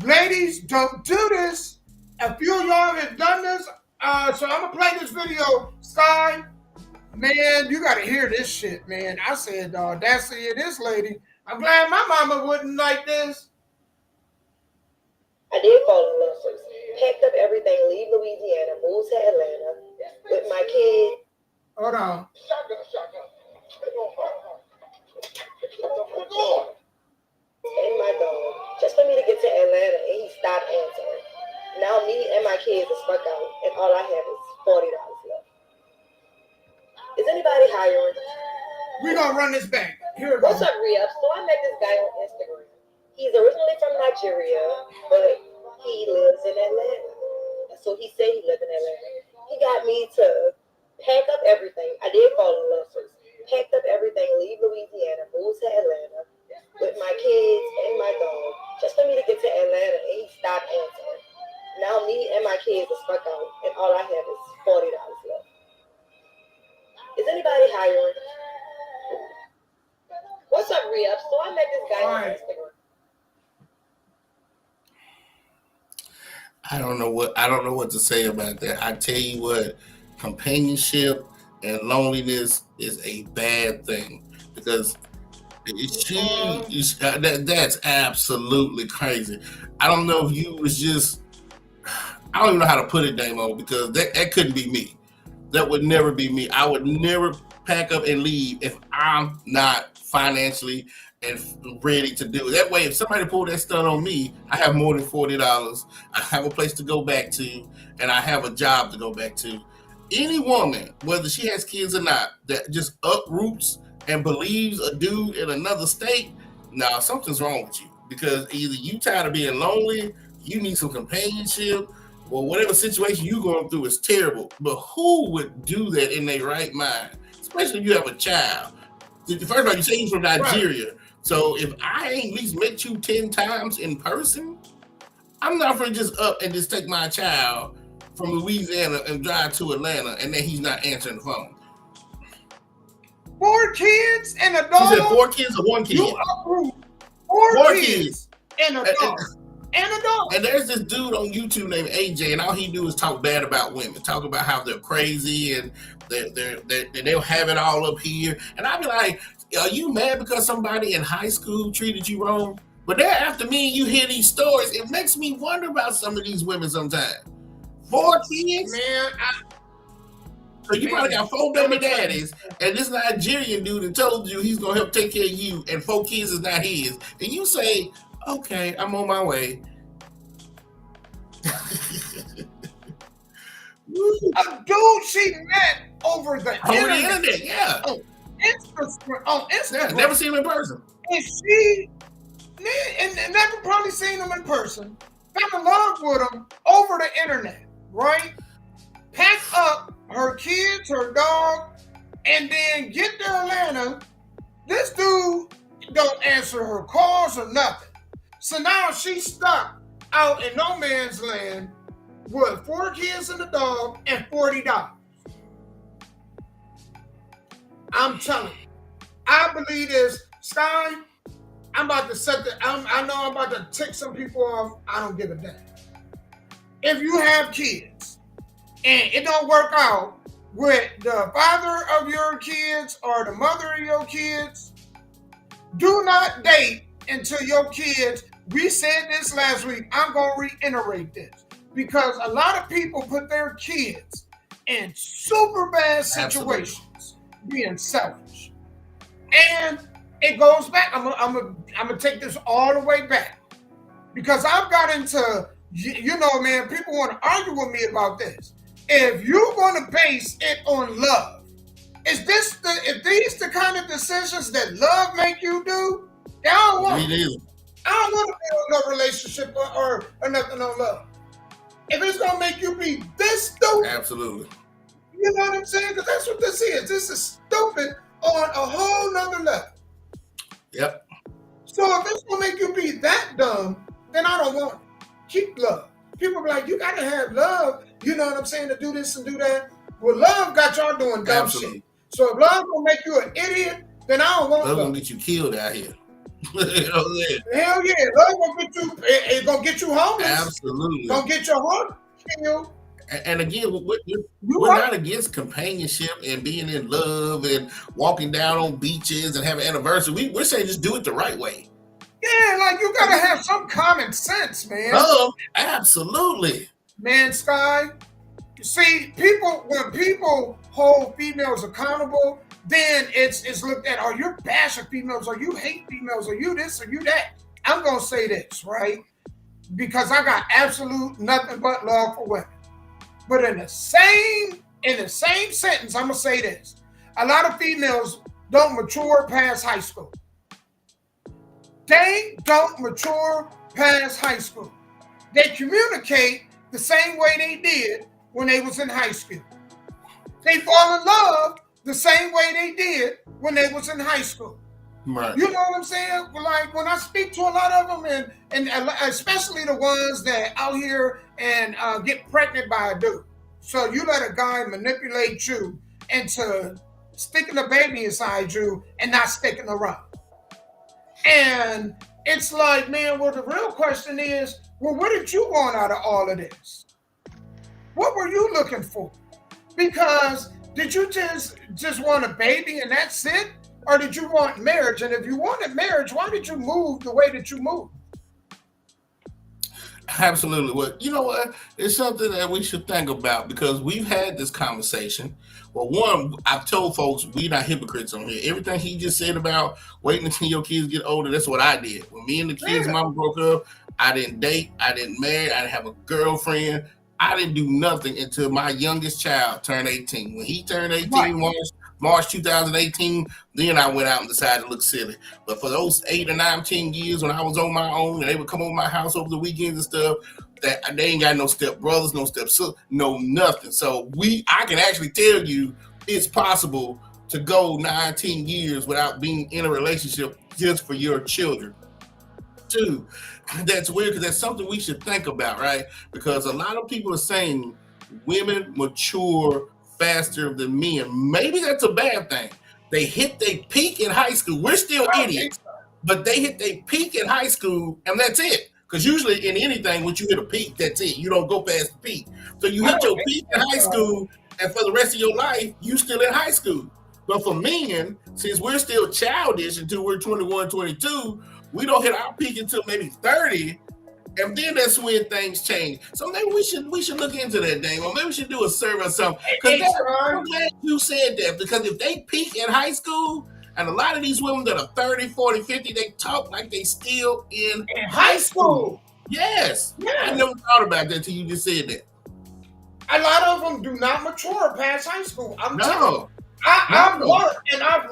Ladies, don't do this. A few of y'all have done this. So I'm gonna play this video. Sky, man, you gotta hear this shit, man. I said the audacity of this lady. I'm glad my mama wouldn't like this. I did fall in love first. Packed up everything, leave Louisiana, moved to Atlanta with my kid. Hold on. And my dog, just for me to get to Atlanta, and he stopped answering. Now me and my kids are stuck out, and all I have is $40 left. Is anybody hiring? We're gonna run this back. Here it goes. What's up, Rhea? So I met this guy on Instagram. He's originally from Nigeria, but he lives in Atlanta. So he said he lived in Atlanta. He got me to Pack up everything. I did fall in love first. Packed up everything, leave Louisiana, move to Atlanta with my kids and my dog, just for me to get to Atlanta, and he stopped answering. Now me and my kids are stuck out, and all I have is $40 left. Is anybody hiring? What's up, Re-Up? So I met this guy on Instagram. I don't know what to say about that. I tell you what, companionship and loneliness is a bad thing, because that's absolutely crazy. I don't know if you was just, I don't even know how to put it, Damo, because that couldn't be me. That would never be me. I would never pack up and leave if I'm not financially and ready to do it. That way, if somebody pulled that stunt on me, I have more than $40. I have a place to go back to, and I have a job to go back to. Any woman, whether she has kids or not, that just uproots and believes a dude in another state, nah, something's wrong with you. Because either you tired of being lonely, you need some companionship, or whatever situation you're going through is terrible. But who would do that in their right mind? Especially if you have a child. First of all, you say you're from Nigeria. Right. So if I ain't at least met you 10 times in person, I'm not going to just up and just take my child from Louisiana and drive to Atlanta, and then he's not answering the phone. 4 kids and a dog. She said 4 kids or 1 kid? You uproot 4 kids and a dog. And a dog. And there's this dude on YouTube named AJ, and all he do is talk bad about women, talk about how they're crazy and they'll have it all up here. And I be like, are you mad because somebody in high school treated you wrong? But then after me, you hear these stories, it makes me wonder about some of these women sometimes. 4 kids? Man, so you probably got 4 baby daddies, and this Nigerian dude that told you he's gonna help take care of you, and 4 kids is not his. And you say, okay, I'm on my way. A dude she met over the internet, yeah. On Instagram. Yeah, never seen him in person. And she never probably seen him in person. Fell in love with him over the internet, right? Pack up her kids, her dog, and then get to Atlanta. This dude don't answer her calls or nothing. So now she's stuck out in no man's land with 4 kids and a dog and $40. I'm telling you, I believe this. Sky, I'm about to I know I'm about to tick some people off. I don't give a damn. If you have kids and it don't work out with the father of your kids or the mother of your kids, do not date until your kids. We said this last week. I'm going to reiterate this because a lot of people put their kids in super bad situations, being selfish. And it goes back. I'm gonna take this all the way back because I've got into, man, people want to argue with me about this. If you're going to base it on love, is these the kind of decisions that love make you do? I don't want to build no relationship or nothing on love. If it's going to make you be this stupid. Absolutely. You know what I'm saying? Because that's what this is. This is stupid on a whole nother level. Yep. So if it's going to make you be that dumb, then I don't want it. Keep love. People be like, you got to have love, you know what I'm saying, to do this and do that. Well, love got y'all doing dumb shit. So if love going to make you an idiot, then I don't want love. Love going to get you killed out here. Hell yeah. Love going to get you, it's going to get you homeless. Absolutely. Going to get your heart killed. And again, we're not against companionship and being in love and walking down on beaches and having anniversaries. We're saying just do it the right way. Yeah, like you gotta have some common sense, man. Absolutely. Man, Sky, you see, when people hold females accountable, then it's looked at, are you bashing females, or you hate females, or you this, or you that. I'm gonna say this, right? Because I got absolute nothing but love for women. But in the same sentence, I'm gonna say this. A lot of females don't mature past high school. They don't mature past high school. They communicate the same way they did when they was in high school. They fall in love the same way they did when they was in high school. Right. You know what I'm saying? Like when I speak to a lot of them, and especially the ones that out here and get pregnant by a dude. So you let a guy manipulate you into sticking a baby inside you and not sticking around. And it's like, man, well, the real question is, well, what did you want out of all of this? What were you looking for? Because did you just want a baby and that's it? Or did you want marriage? And if you wanted marriage, why did you move the way that you moved? Absolutely. Well, you know what? It's something that we should think about because we've had this conversation. Well, one, I've told folks we're not hypocrites on here. Everything he just said about waiting until your kids get older, that's what I did. When me and the kids' mama broke up, I didn't date, I didn't marry, I didn't have a girlfriend. I didn't do nothing until my youngest child turned 18. When he turned 18, right. March 2018, then I went out and decided to look silly. But for those 8 or 9, 10 years when I was on my own and they would come over my house over the weekends and stuff, that they ain't got no step brothers, no step sisters, no nothing. So I can actually tell you it's possible to go 19 years without being in a relationship just for your children. Too. That's weird because that's something we should think about, right? Because a lot of people are saying women mature faster than men. Maybe that's a bad thing. They hit their peak in high school. We're still idiots, but they hit their peak in high school, and that's it. Because usually in anything, once you hit a peak, that's it. You don't go past the peak. So you hit your peak in high school, and for the rest of your life, you still in high school. But for men, since we're still childish until we're 21, 22, we don't hit our peak until maybe 30, and then that's when things change. So maybe we should look into that, Damo. Maybe we should do a survey or something. I'm glad you said that, because if they peak in high school, and a lot of these women that are 30, 40, 50, they talk like they still in high school. Yes. I never thought about that till you just said that. A lot of them do not mature past high school. I'm telling you. I've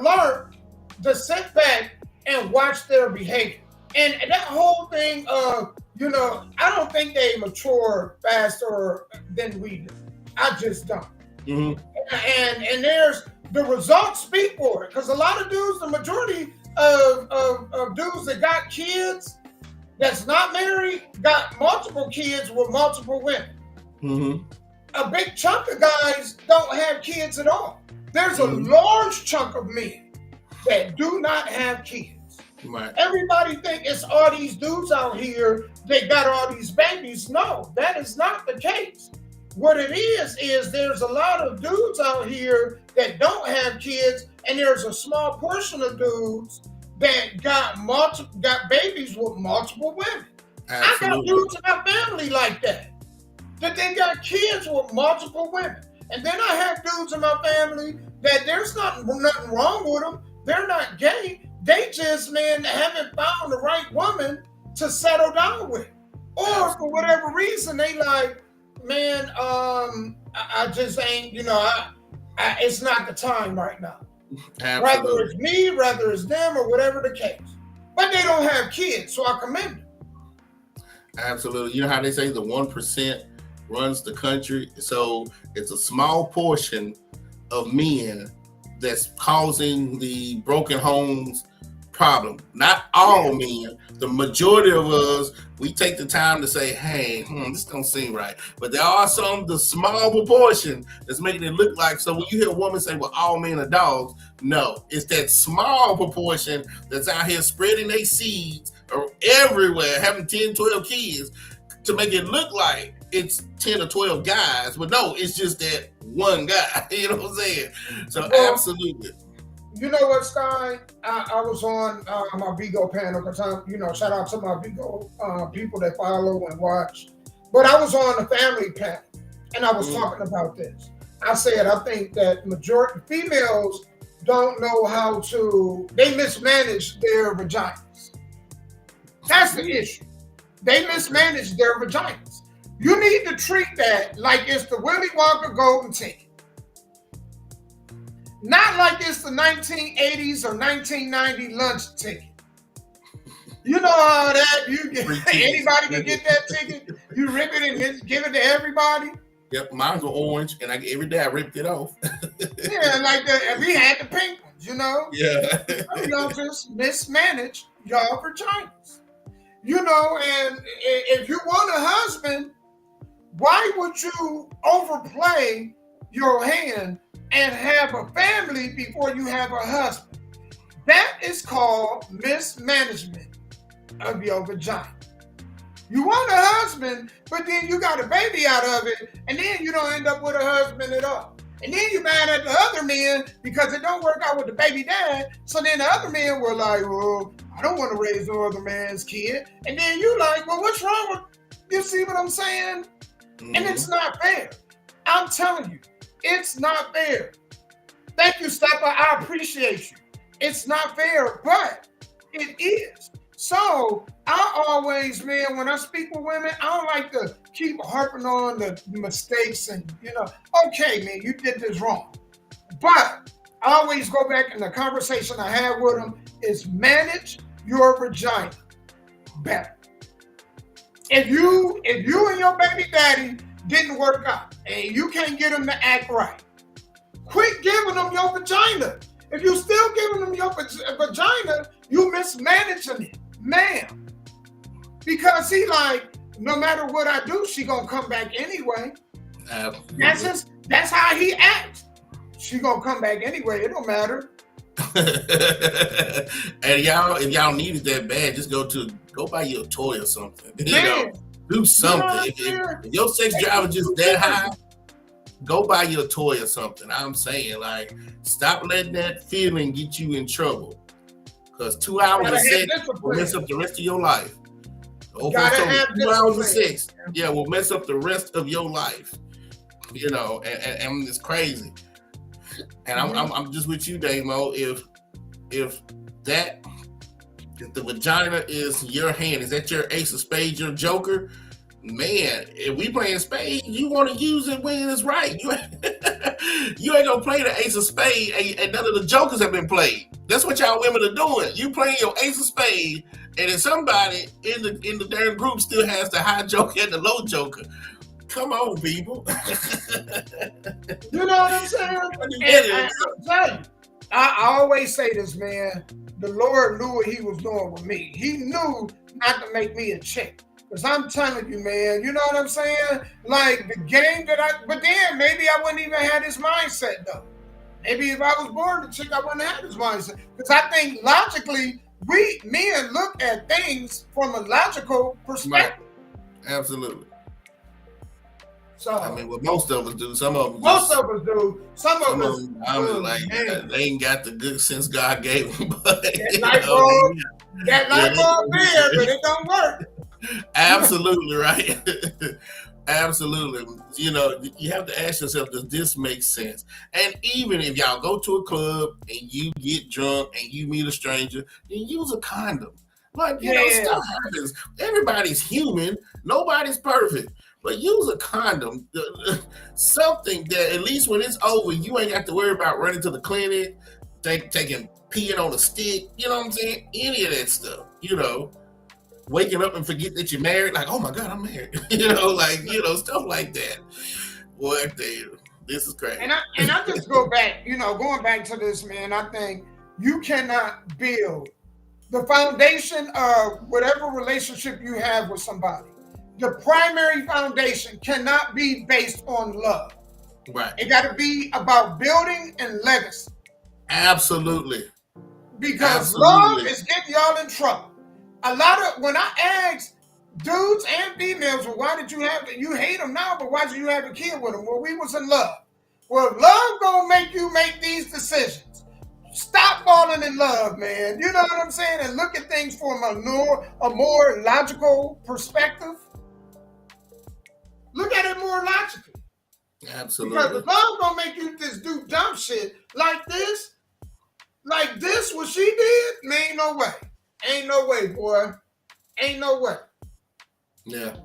learned to sit back and watch their behavior. And that whole thing of, I don't think they mature faster than we do. I just don't. Mm-hmm. And there's the results speak for it. Because a lot of dudes, the majority of dudes that got kids that's not married, got multiple kids with multiple women. Mm-hmm. A big chunk of guys don't have kids at all. There's a large chunk of men that do not have kids. Right. Everybody think it's all these dudes out here that got all these babies. No, that is not the case. What it is there's a lot of dudes out here that don't have kids, and there's a small portion of dudes that got babies with multiple women. Absolutely. I got dudes in my family like that they got kids with multiple women. And then I have dudes in my family that there's nothing wrong with them. They're not gay. They just, haven't found the right woman to settle down with. Or for whatever reason, they like, I just ain't, it's not the time right now. Absolutely. Whether it's me, whether it's them, or whatever the case. But they don't have kids, so I commend them. Absolutely. You know how they say the 1% runs the country? So it's a small portion of men that's causing the broken homes problem. Not all men. The majority of us, we take the time to say, hey, this don't seem right. But there are the small proportion that's making it look like, so when you hear a woman say, well, all men are dogs, no. It's that small proportion that's out here spreading their seeds everywhere, having 10, 12 kids to make it look like it's 10 or 12 guys. But no, it's just that one guy. You know what I'm saying? So absolutely. You know what, Stein? I was on my Vigo panel because shout out to my Vigo people that follow and watch. But I was on the family panel and I was talking about this. I said I think that majority females don't know how to. They mismanage their vaginas. That's the issue. They mismanage their vaginas. You need to treat that like it's the Willy Wonka golden ticket. Not like it's the 1980s or 1990 lunch ticket. You know how that anybody can get that ticket. You rip it and give it to everybody. Yep, mine were orange, and every day I ripped it off. Yeah, like we had the pink ones, you know. Yeah. Some of y'all just mismanage y'all vaginas, you know. And if you want a husband, why would you overplay your hand and have a family before you have a husband? That is called mismanagement of your vagina. You want a husband, but then you got a baby out of it, and then you don't end up with a husband at all. And then you mad at the other men because it don't work out with the baby dad. So then the other men were like, well, I don't want to raise no other man's kid. And then you like, well, what's wrong with, you see what I'm saying? Mm-hmm. And it's not fair. I'm telling you, it's not fair. Thank you, Stepper. I appreciate you. It's not fair, but it is. So I always, man, when I speak with women, I don't like to keep harping on the mistakes and, you know, okay, man, you did this wrong. But I always go back in the conversation I had with them is manage your vagina better. If you and your baby daddy didn't work out and you can't get them to act right, quit giving them your vagina. If you still giving them your vagina, you mismanaging it. Man, because he like, no matter what I do, she gonna come back anyway. That's how he acts. She gonna come back anyway. It don't matter. And y'all, if y'all need it that bad, just go buy you a toy or something. You know, do something. You know, if your sex drive is just that high, go buy you a toy or something. I'm saying, like, stop letting that feeling get you in trouble. Because 2 hours of sex will mess up the rest of your life. Over 2 hours of sex, will mess up the rest of your life. You know, and it's crazy. And I'm just with you, Damo. If the vagina is your hand, is that your ace of spades, your joker? Man, if we playing spades, you want to use it when it's right. You ain't gonna play the ace of spades, and none of the jokers have been played. That's what y'all women are doing. You playing your ace of spades, and then somebody in the damn group still has the high joker and the low joker. Come on, people. You know what I'm saying? I always say this, man. The Lord knew what he was doing with me. He knew not to make me a chick. Because I'm telling you, man, you know what I'm saying? Like the game but then maybe I wouldn't even have this mindset though. Maybe if I was born a chick, I wouldn't have this mindset. Because I think logically, we men look at things from a logical perspective. Right. Absolutely. So I mean, well, most of us do. Some of them. Most of us do. Some of us. I'm like, they ain't got the good sense God gave them. But that light bulb there, but it don't work. Absolutely right. Absolutely. You know, you have to ask yourself, does this make sense? And even if y'all go to a club and you get drunk and you meet a stranger, then use a condom. Like, you know, stuff happens. Everybody's human. Nobody's perfect. But use a condom. Something that at least when it's over, you ain't got to worry about running to the clinic, peeing on a stick. You know what I'm saying? Any of that stuff, you know. Waking up and forget that you're married, like, oh my God, I'm married. You know, like, you know, stuff like that. Boy, damn, this is crazy. And I just go back, you know, going back to this, man, I think you cannot build the foundation of whatever relationship you have with somebody. The primary foundation cannot be based on love. Right. It got to be about building and legacy. Absolutely. Because love is getting y'all in trouble. A lot of, when I ask dudes and females, well, why did you hate them now, but why did you have a kid with them? Well, we was in love. Well, love gonna make you make these decisions. Stop falling in love, man. You know what I'm saying? And look at things from a more logical perspective. Look at it more logically. Absolutely. Because love gonna make you just do dumb shit like this, what she did, man, ain't no way. Ain't no way, boy. Ain't no way. Yeah,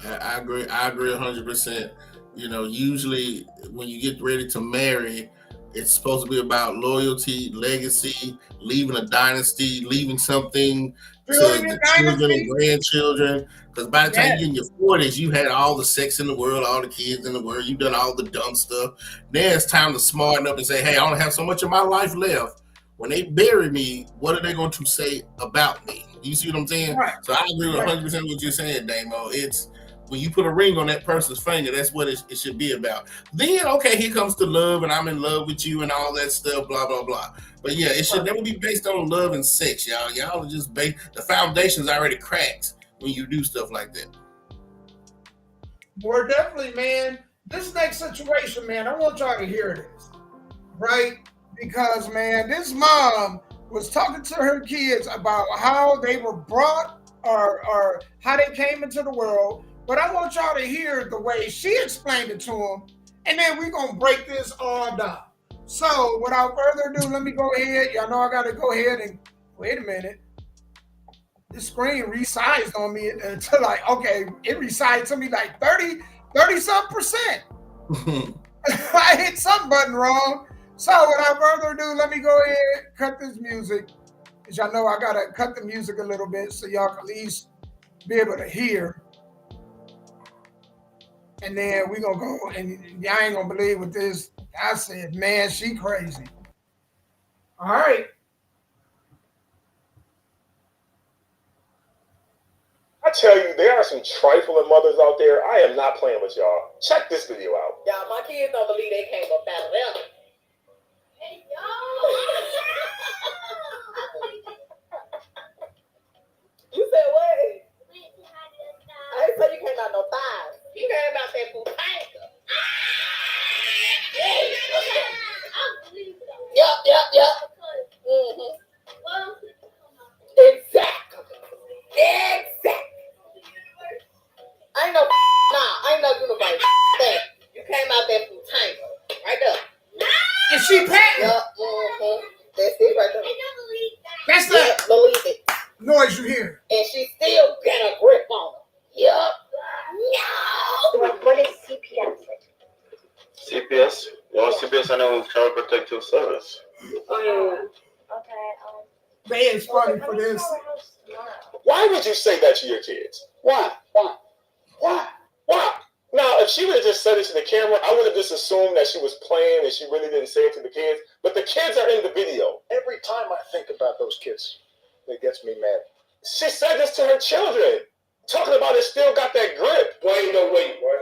I agree. I agree 100%. You know, usually when you get ready to marry, It's supposed to be about loyalty, legacy, leaving a dynasty, leaving something to Building a the children and dynasty. grandchildren. Because by the time Yes. you're in your 40s, you had all the sex in the world, all the kids in the world, you've done all the dumb stuff. Now it's time to smarten up and say, hey, I only have so much of my life left. When they bury me, what are they going to say about me? You see what I'm saying? Right. So I agree with 100% what you're saying, Damo. It's when you put a ring on that person's finger, that's what it should be about. Then, okay, here comes the love, and I'm in love with you, and all that stuff, blah, blah, blah. But yeah, it should never be based on love and sex, y'all. Y'all are just based, the foundation's already cracked when you do stuff like that. More definitely, man. This next situation, man, I want y'all to hear this, right? Because, man, this mom was talking to her kids about how they were brought or how they came into the world. But I want y'all to hear the way she explained it to them, and then we're going to break this all down. So, without further ado, let me go ahead. Y'all know I got to go ahead and, wait a minute. The screen resized on me to like, okay, it resized to me like 30-some%. I hit some button wrong. So, without further ado, let me go ahead and cut this music. Because y'all know I got to cut the music a little bit so y'all can at least be able to hear. And then we gonna go, and y'all ain't gonna believe what this. I said, man, she crazy. All right. I tell you, there are some trifling mothers out there. I am not playing with y'all. Check this video out. Y'all, my kids don't believe they came up out of them. Hey, y'all. You said what? I didn't say you came out no thighs. You came out that butanga. Yep. Mm-hmm. Exactly. I ain't no universe. You came out that butanga. Right there. And she patting. Yep. Mm-hmm. That's it right there. That's the Believe it. noise you hear. And she still got a grip on her. Yep. No. What is CPS? CPS? You want CPS? I know Child Protective Service. Okay. They is funny for this. Why would you say that to your kids? Why? Now, if she would have just said it to the camera, I would have just assumed that she was playing and she really didn't say it to the kids. But the kids are in the video. Every time I think about those kids, it gets me mad. She said this to her children. Talking about it still got that grip. Boy, ain't no way, boy.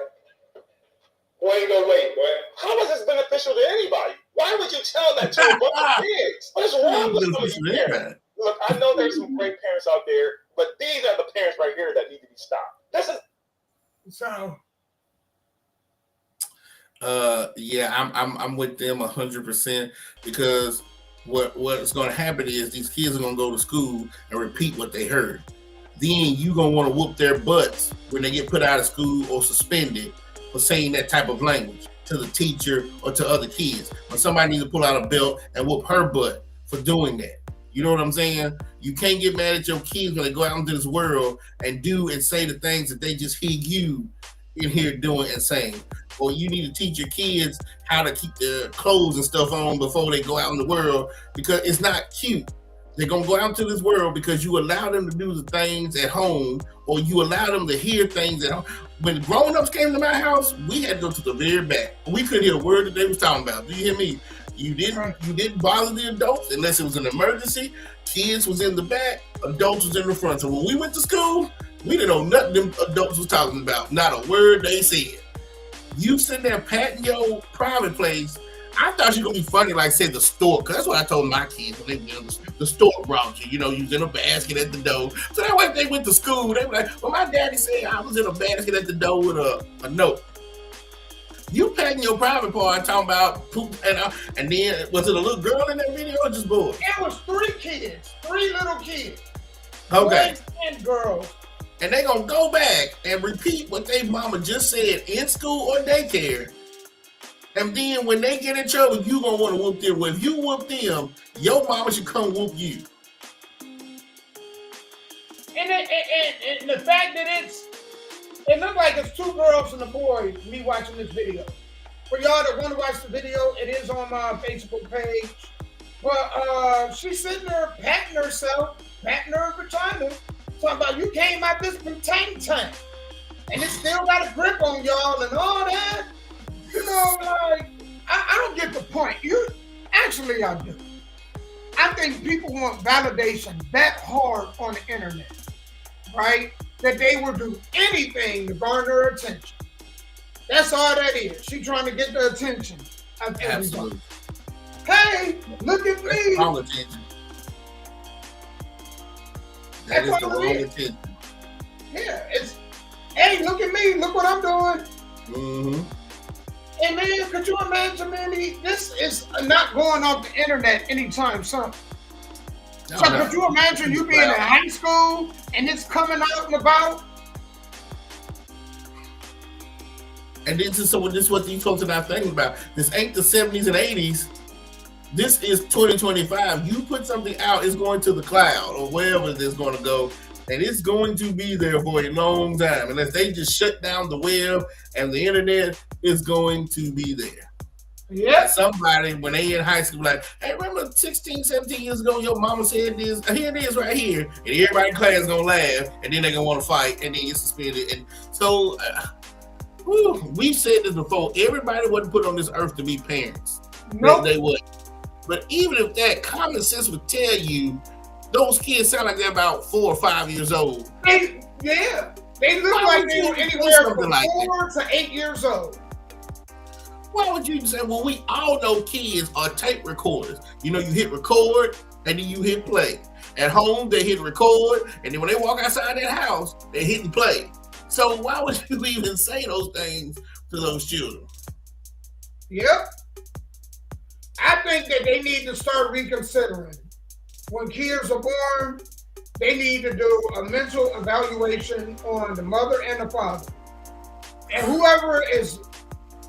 How is this beneficial to anybody? Why would you tell that to a bunch of kids? What is wrong with some of you parents? Look, I know there's some great parents out there, but these are the parents right here that need to be stopped. This is So, yeah, I'm with them 100% because what's going to happen is these kids are going to go to school and repeat what they heard. Then you going to want to whoop their butts when they get put out of school or suspended for saying that type of language to the teacher or to other kids. When somebody needs to pull out a belt and whoop her butt for doing that. You know what I'm saying? You can't get mad at your kids when they go out into this world and do and say the things that they just hear you in here doing and saying. Or you need to teach your kids how to keep their clothes and stuff on before they go out in the world, because it's not cute. They're going to go out into this world because you allow them to do the things at home, or you allow them to hear things at home. When grown-ups came to my house, we had to go to the very back. We couldn't hear a word that they was talking about. Do you hear me? You didn't bother the adults unless it was an emergency. Kids was in the back, adults was in the front. So when we went to school, we didn't know nothing them adults was talking about. Not a word they said. You sitting there patting your private place. I thought you were going to be funny, like say the store, because that's what I told my kids when they went to the store brought you. You know, you was in a basket at the door. So that way if they went to school, they were like, well, my daddy said I was in a basket at the door with a note. You patting your private part talking about poop, and then was it a little girl in that video or just boys? it was 3 kids, 3 little kids. Okay. Boys and girls. And they gonna go back and repeat what they mama just said in school or daycare. And then when they get in trouble, you gonna want to whoop them. Well, if you whoop them, your mama should come whoop you. And the fact that it looked like it's 2 girls and a boy, me watching this video. For y'all that want to watch the video, it is on my Facebook page. But she's sitting there patting herself, patting her vagina, talking about you came out this tank tank. And it still got a grip on y'all and all that. You know, like, I don't get the point. Actually, I do. I think people want validation that hard on the internet, right? That they will do anything to garner attention. That's all that is. She trying to get the attention of everybody. Absolutely. Hey, look at me. That's wrong attention. That is the wrong attention. Yeah, it's, hey, look at me. Look what I'm doing. Mm-hmm. And man, could you imagine, man, this is not going off the internet anytime soon. So could you imagine you being in high school and it's coming out and about? And this is what these folks are not thinking about. This ain't the 70s and 80s. This is 2025. You put something out, it's going to the cloud or wherever it's going to go. And it's going to be there for a long time. Unless they just shut down the web and the internet, is going to be there. Yeah. Somebody, when they in high school, like, hey, remember 16, 17 years ago, your mama said this, here it is right here. And everybody in class is going to laugh, and then they're going to want to fight, and then you're suspended. And so, we've said this before, everybody wasn't put on this earth to be parents. Nope. They would. But even if that, common sense would tell you, those kids sound like they're about 4 or 5 years old. They look like they were anywhere from 4 to 8 years old. Why would you even say, well, we all know kids are tape recorders. You know, you hit record and then you hit play. At home, they hit record, and then when they walk outside that house, they hit and play. So why would you even say those things to those children? Yep. I think that they need to start reconsidering. When kids are born, they need to do a mental evaluation on the mother and the father. And whoever is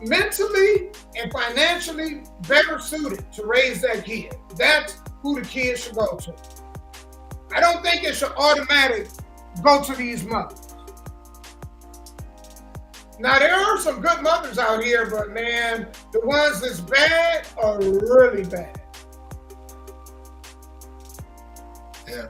mentally and financially better suited to raise that kid, that's who the kid should go to. I don't think it should automatically go to these mothers. Now, there are some good mothers out here, but man, the ones that's bad are really bad. Yeah,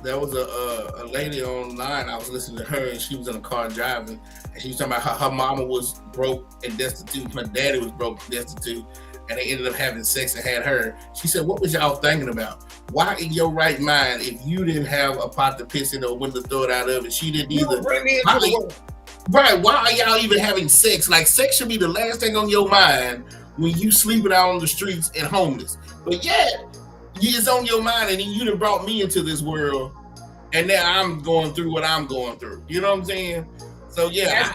there was a lady online. I was listening to her, and she was in a car driving, and she was talking about how her mama was broke and destitute. Her daddy was broke and destitute, and they ended up having sex and had her. She said, "What was y'all thinking about? Why in your right mind, if you didn't have a pot to piss in or window to throw it out of, and she didn't either? Right? Why are y'all even having sex? Like, sex should be the last thing on your mind when you sleeping out on the streets and homeless. But yet." It's on your mind, and then you done brought me into this world, and now I'm going through what I'm going through. You know what I'm saying? So yeah,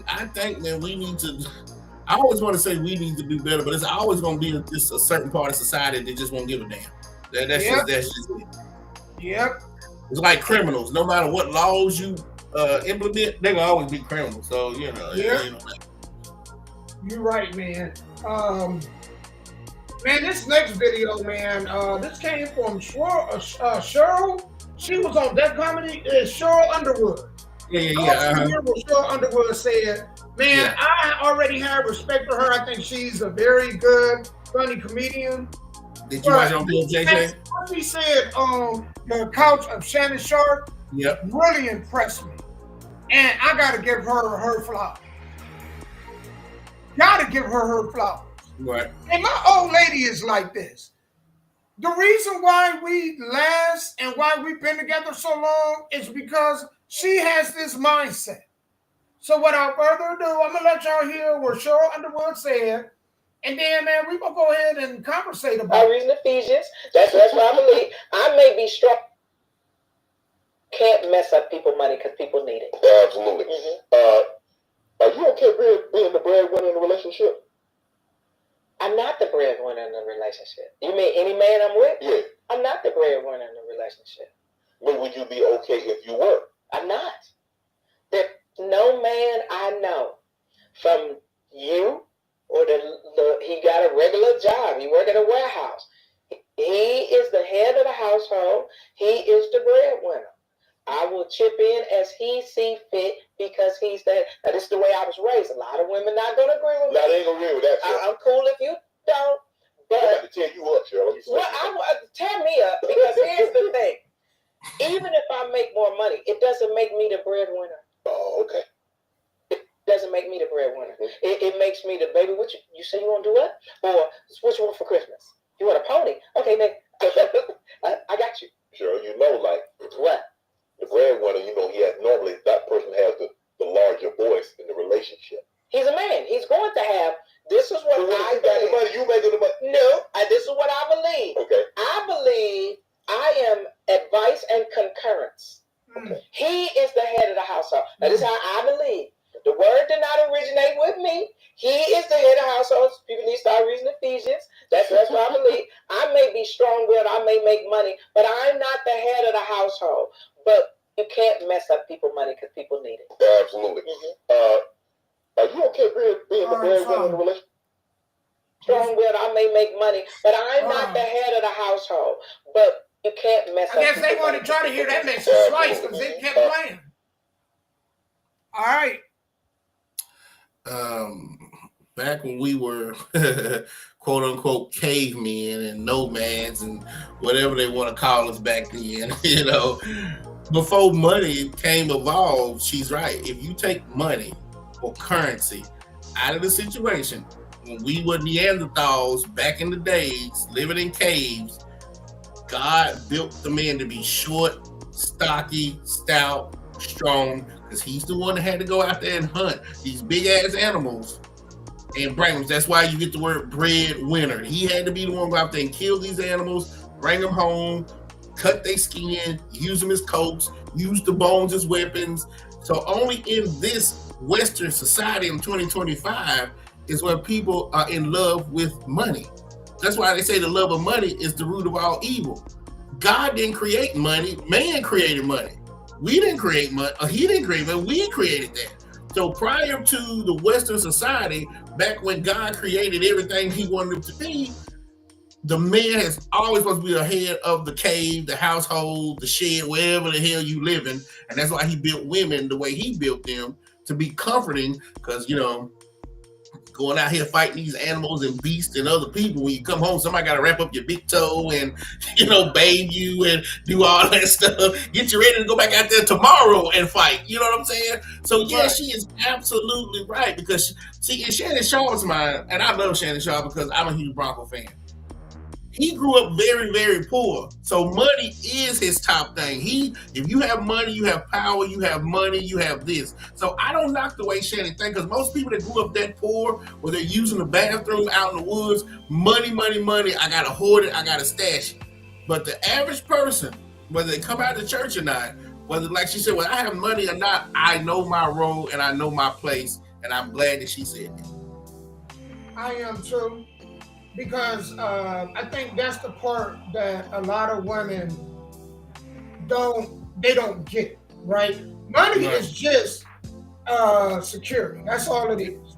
I think man, we need to. I always want to say we need to do better, but it's always going to be just a certain part of society that just won't give a damn. That's just it. Yep. It's like criminals. No matter what laws you implement, they're gonna always be criminals. So you know. Yeah. You know. You're right, man. Man, this next video, man, this came from Cheryl. She was on Deaf Comedy. Cheryl Underwood. Yeah. Hear what Cheryl Underwood said. Man, I already have respect for her. I think she's a very good, funny comedian. Did you watch it on BJJ? What she said on the couch of Shannon Sharp really impressed me. And I got to give her flowers. Got to give her flowers. Right. And my old lady is like this. The reason why we last and why we've been together so long is because she has this mindset. So without further ado, I'm going to let y'all hear what Cheryl Underwood said. And then, man, we're going to go ahead and conversate about it. Reading Ephesians. That's what I believe. I may be strong. Can't mess up people's money because people need it. Absolutely. Are you okay being the breadwinner in a relationship? I'm not the breadwinner in the relationship. You mean any man I'm with? Yeah. I'm not the breadwinner in the relationship. But would you be okay if you were? I'm not. There's no man I know from you or he got a regular job. He work at a warehouse. He is the head of the household. He is the breadwinner. I will chip in as he see fit because he's that. Now, this is the way I was raised. A lot of women not gonna agree with me. Now, they ain't gonna agree with that. I'm cool if you don't. But I got to tear you up, Cheryl. tear me up because here's the thing. Even if I make more money, it doesn't make me the breadwinner. Oh, okay. It doesn't make me the breadwinner. It makes me the baby. What you say you want to do what? Or what you want for Christmas? You want a pony? Okay, man. I got you. Cheryl, you know, like what? The breadwinner, you know, normally that person has the larger voice in the relationship. He's a man. He's going to have. This is what so I you got the money. You making the money? No, this is what I believe. Okay. I believe I am advice and concurrence. Okay. He is the head of the household. That is how I believe. The word did not originate with me. He is the head of households. People need to start reading Ephesians. That's what I believe. I may be strong-willed. I may make money, but I'm not the head of the household. But you can't mess up people's money because people need it. Absolutely. Are you okay being the breadwinner in the relationship? Strong-willed, I may make money, but I'm not the head of the household. But you can't mess up. I guess they want to try to hear that message twice because they kept playing. All right. Back when we were quote unquote cavemen and nomads and whatever they want to call us back then, you know, before money came evolved, she's right. If you take money or currency out of the situation, when we were Neanderthals back in the days, living in caves, God built the man to be short, stocky, stout, strong, because he's the one that had to go out there and hunt these big ass animals and bring them. That's why you get the word breadwinner. He had to be the one to go out there and kill these animals, bring them home, cut their skin, use them as coats, use the bones as weapons. So only in this Western society in 2025 is where people are in love with money. That's why they say the love of money is the root of all evil. God didn't create money, man created money. We didn't create money, he didn't create money, we created that. So prior to the Western society, back when God created everything he wanted it to be, the man has always supposed to be the head of the cave, the household, the shed, wherever the hell you living. And that's why he built women the way he built them, to be comforting, because, you know, going out here fighting these animals and beasts and other people, when you come home, somebody got to wrap up your big toe and, you know, bathe you and do all that stuff, get you ready to go back out there tomorrow and fight. You know what I'm saying? So yeah, she is absolutely right, because see, in Shannon Sharp's mind, and I love Shannon Sharp because I'm a huge Bronco fan. He grew up very, very poor. So money is his top thing. If you have money, you have power, you have money, you have this. So I don't knock the way Shannon thinks, because most people that grew up that poor, where they're using the bathroom out in the woods, money, I gotta hoard it, I gotta stash it. But the average person, whether they come out of church or not, whether, like she said, whether I have money or not, I know my role and I know my place, and I'm glad that she said that. I am too. Because I think that's the part that a lot of women don't get, right? Money is just security. That's all it is.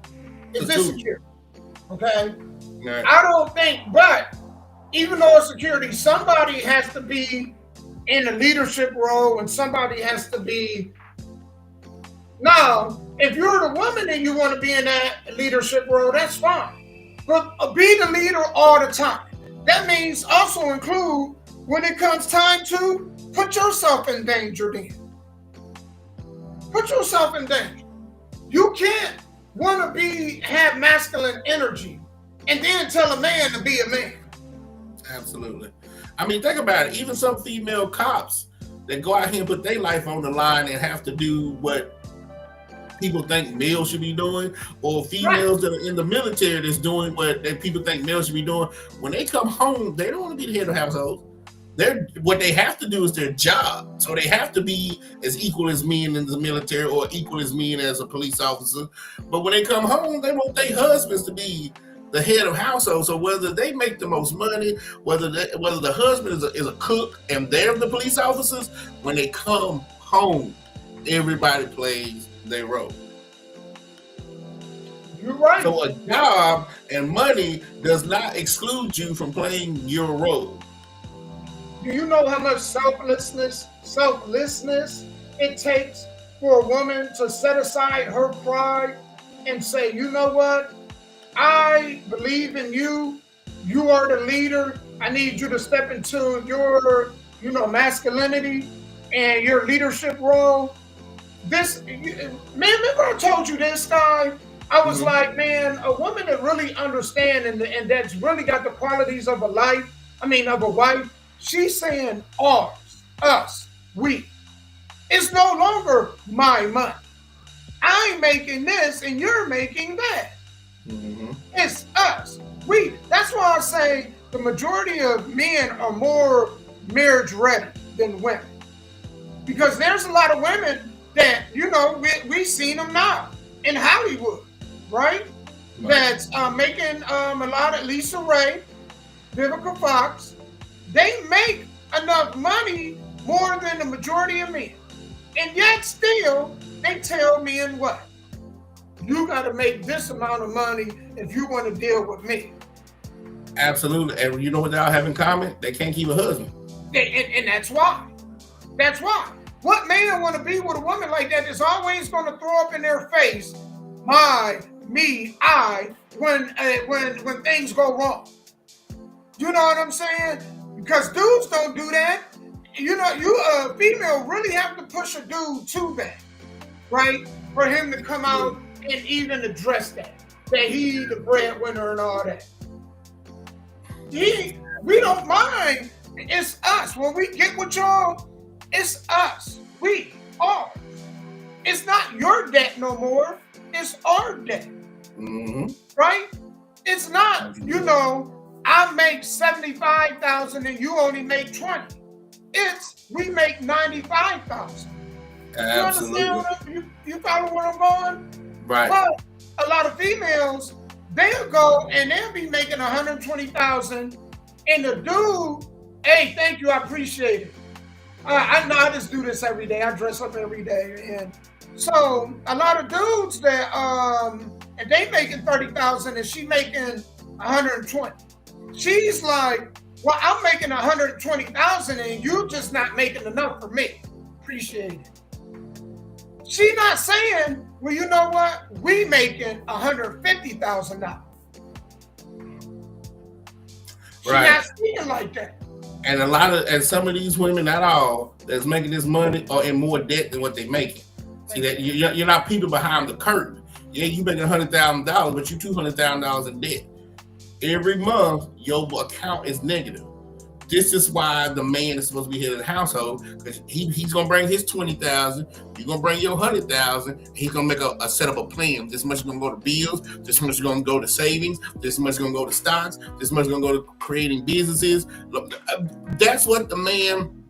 It's just security, okay? Right. I don't think, but even though it's security, somebody has to be in a leadership role and somebody has to be. Now, if you're the woman and you want to be in that leadership role, that's fine. But be the leader all the time. That means also include when it comes time to put yourself in danger then. Put yourself in danger. You can't want to have masculine energy and then tell a man to be a man. Absolutely. I mean, think about it. Even some female cops that go out here and put their life on the line and have to do what people think males should be doing, or females that are in the military that's doing what people think males should be doing. When they come home, they don't want to be the head of household. What they have to do is their job. So they have to be as equal as men in the military or equal as men as a police officer. But when they come home, they want their husbands to be the head of household. So whether they make the most money, whether the husband is a cook and they're the police officers, when they come home, everybody plays their role. You're right. So a job and money does not exclude you from playing your role. Do you know how much selflessness it takes for a woman to set aside her pride and say, you know what? I believe in you. You are the leader. I need you to step into your, masculinity and your leadership role. This, man, remember I told you this guy? I was like, man, a woman that really understands and that's really got the qualities of of a wife, she's saying ours, us, we. It's no longer my money. I'm making this and you're making that. It's us. We. That's why I say the majority of men are more marriage ready than women. Because there's a lot of women that, we seen them now in Hollywood, right? That's making a lot of Lisa Ray, Vivica Fox. They make enough money more than the majority of men. And yet still, they tell men what? You got to make this amount of money if you want to deal with me. Absolutely. And you know what they all have in common? They can't keep a husband. And that's why. That's why. What man want to be with a woman like that is always going to throw up in their face, my, me, I, when things go wrong. You know what I'm saying? Because dudes don't do that. You a female really have to push a dude too bad, right? For him to come out and even address that he the breadwinner and all that. We don't mind. It's us. When we get with y'all, it's us. We are. It's not your debt no more. It's our debt. Right? It's not, I make $75,000 and you only make $20,000. It's we make $95,000. Absolutely. You understand you follow where I'm going? Right. But a lot of females, they'll go and they'll be making $120,000, and the dude, hey, thank you, I appreciate it. I know I just do this every day. I dress up every day, and so a lot of dudes that and they making $30,000 and she making $120,000. She's like, well, I'm making $120,000 and you just not making enough for me. Appreciate it. She not saying, well, you know what? We making $150,000. She not speaking like that. And some of these women, not all, that's making this money are in more debt than what they making. See that you're not people behind the curtain. Yeah, you making $100,000, but you $200,000 in debt. Every month, your account is negative. This is why the man is supposed to be head of the household, because he's gonna bring his $20,000, you're gonna bring your $100,000. He's gonna make a set up a plan. This much is gonna go to bills. This much is gonna go to savings. This much is gonna go to stocks. This much is gonna go to creating businesses. Look, that's what the man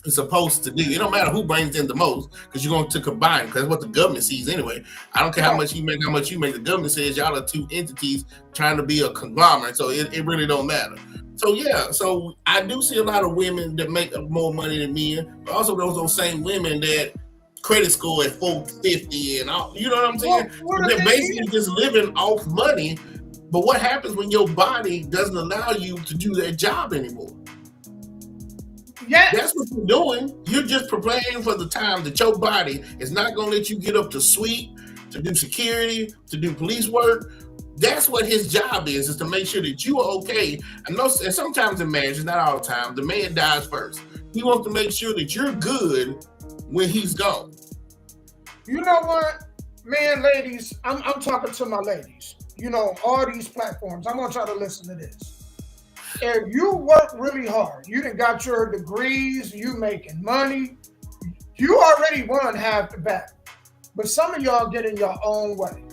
is supposed to do. It don't matter who brings in the most, because you're going to combine, because that's what the government sees anyway. I don't care how much you make, how much you make. The government says y'all are two entities trying to be a conglomerate, so it really don't matter. So yeah, so I do see a lot of women that make more money than men, but also those same women that credit score at 450 and all. You know what I'm saying? They're basically just living off money. But what happens when your body doesn't allow you to do that job anymore? Yeah, that's what you're doing. You're just preparing for the time that your body is not going to let you get up to sweep, to do security, to do police work. That's what his job is to make sure that you are okay. And sometimes in marriage, not all the time, the man dies first. He wants to make sure that you're good when he's gone. You know what, man, ladies, I'm talking to my ladies. All these platforms. I want y'all to listen to this. If you work really hard, you done got your degrees, you making money, you already won half the battle. But some of y'all get in your own way.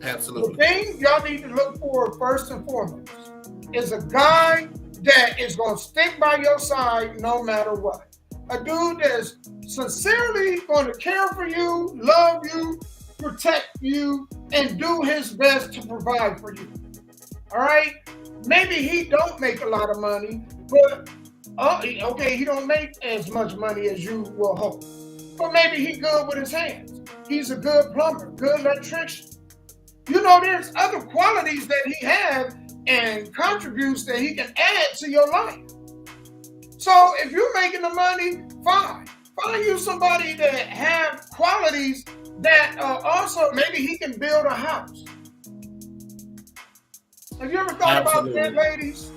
Absolutely. The thing y'all need to look for first and foremost is a guy that is going to stick by your side no matter what. A dude that's sincerely going to care for you, love you, protect you, and do his best to provide for you. All right? Maybe he don't make a lot of money, but he don't make as much money as you will hope. But maybe he good with his hands. He's a good plumber, good electrician. There's other qualities that he has and contributes that he can add to your life. So if you're making the money, fine. Find you somebody that have qualities that also maybe he can build a house. Have you ever thought about that, ladies?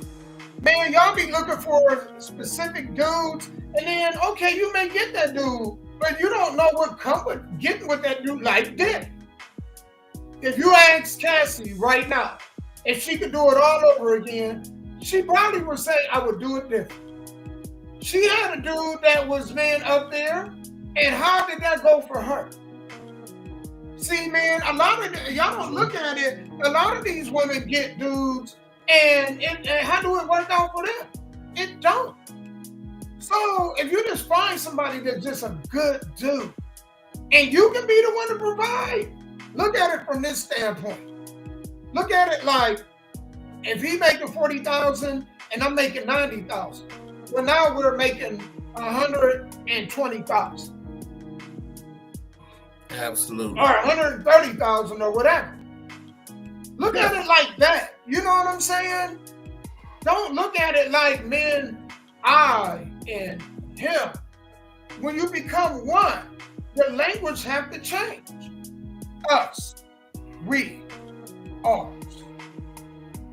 Man, y'all be looking for specific dudes, and then okay, you may get that dude, but you don't know what comes with getting with that dude like this. If you ask Cassie right now if she could do it all over again, she probably would say, I would do it different. She had a dude that was, man, up there, and how did that go for her? See, man, a lot of y'all don't look at it. A lot of these women get dudes, and how do it work out for them? It don't. So if you just find somebody that's just a good dude, and you can be the one to provide, look at it from this standpoint. Look at it like, if he making $40,000 and I'm making $90,000, well, now we're making $120,000. Absolutely. Or $130,000 or whatever. Look at it like that. You know what I'm saying? Don't look at it like, man, I and him. When you become one, the language have to change. Us, we, ours.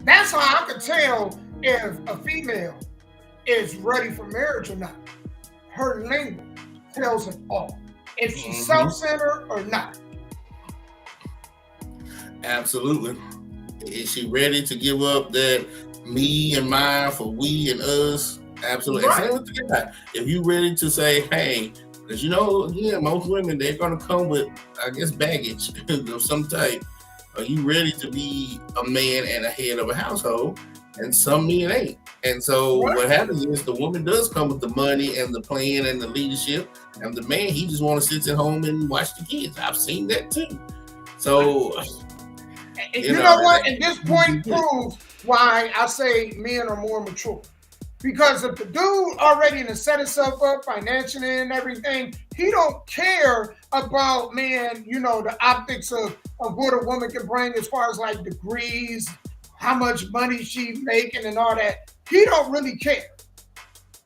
That's how I can tell if a female is ready for marriage or not. Her language tells it all. If she's self-centered or not. Absolutely. Is she ready to give up that me and mine for we and us? Absolutely. Right. Same with the guy. If you ready to say, hey, because again, most women, they're going to come with, I guess, baggage of some type. Are you ready to be a man and a head of a household? And some men ain't. And so what happens is the woman does come with the money and the plan and the leadership, and the man, he just want to sit at home and watch the kids. I've seen that too. So you know what? And this point proves why I say men are more mature. Because if the dude already to set himself up financially and everything, he don't care about, man, the optics of what a woman can bring as far as like degrees, how much money she's making and all that. He don't really care.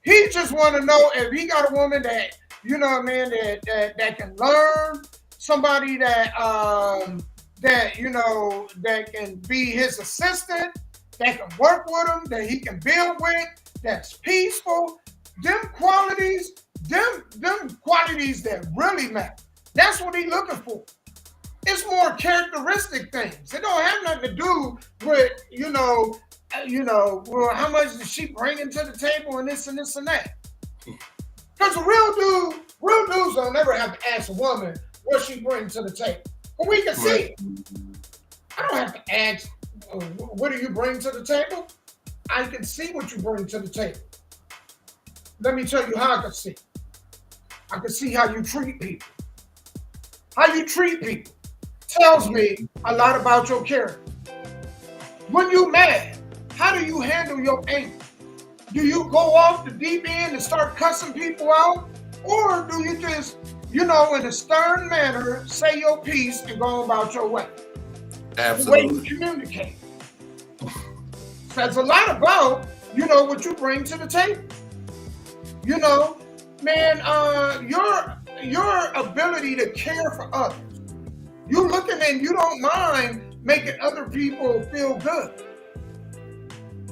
He just want to know if he got a woman that, that can learn, somebody that that can be his assistant, that can work with him, that he can build with, that's peaceful. Them qualities that really matter. That's what he's looking for. It's more characteristic things. It don't have nothing to do with, well, how much is she bringing to the table and this and this and that. Because real dudes don't never have to ask a woman what she brings to the table. But we can see it. I don't have to ask, what do you bring to the table? I can see what you bring to the table. Let me tell you how I can see. I can see how you treat people. How you treat people tells me a lot about your character. When you're mad, how do you handle your anger? Do you go off the deep end and start cussing people out? Or do you just, in a stern manner, say your piece and go about your way? Absolutely. The way you communicate. Says a lot about, what you bring to the table. Your ability to care for others. You looking and you don't mind making other people feel good.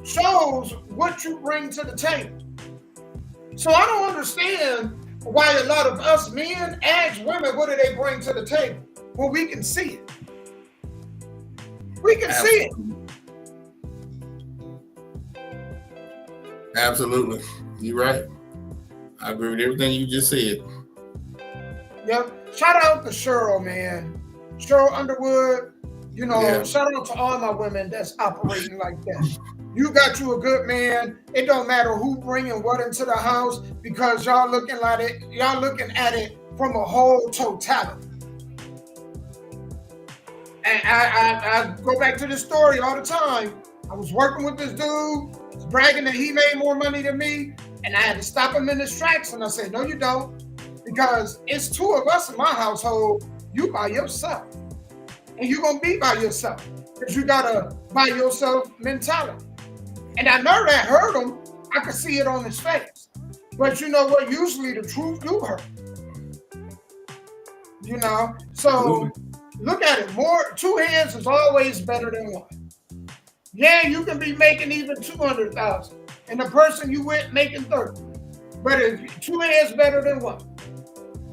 Shows what you bring to the table. So I don't understand why a lot of us men ask women, what do they bring to the table? Well, we can see it. We can see it. Absolutely. You're right. I agree with everything you just said. Yep. Shout out to Cheryl, man. Cheryl Underwood, shout out to all my women that's operating like that. You got you a good man. It don't matter who bringing what into the house because y'all looking at it from a whole totality. And I go back to this story all the time. I was working with this dude, was bragging that he made more money than me, and I had to stop him in his tracks. And I said, no, you don't, because it's two of us in my household. You by yourself, and you're gonna be by yourself because you got a by yourself mentality. And I know that hurt him. I could see it on his face. But you know what? Usually the truth do hurt. You know? So look at it. More 2 hands is always better than 1. Yeah, you can be making even 200,000 and the person you with making 30. But if 2 hands better than 1.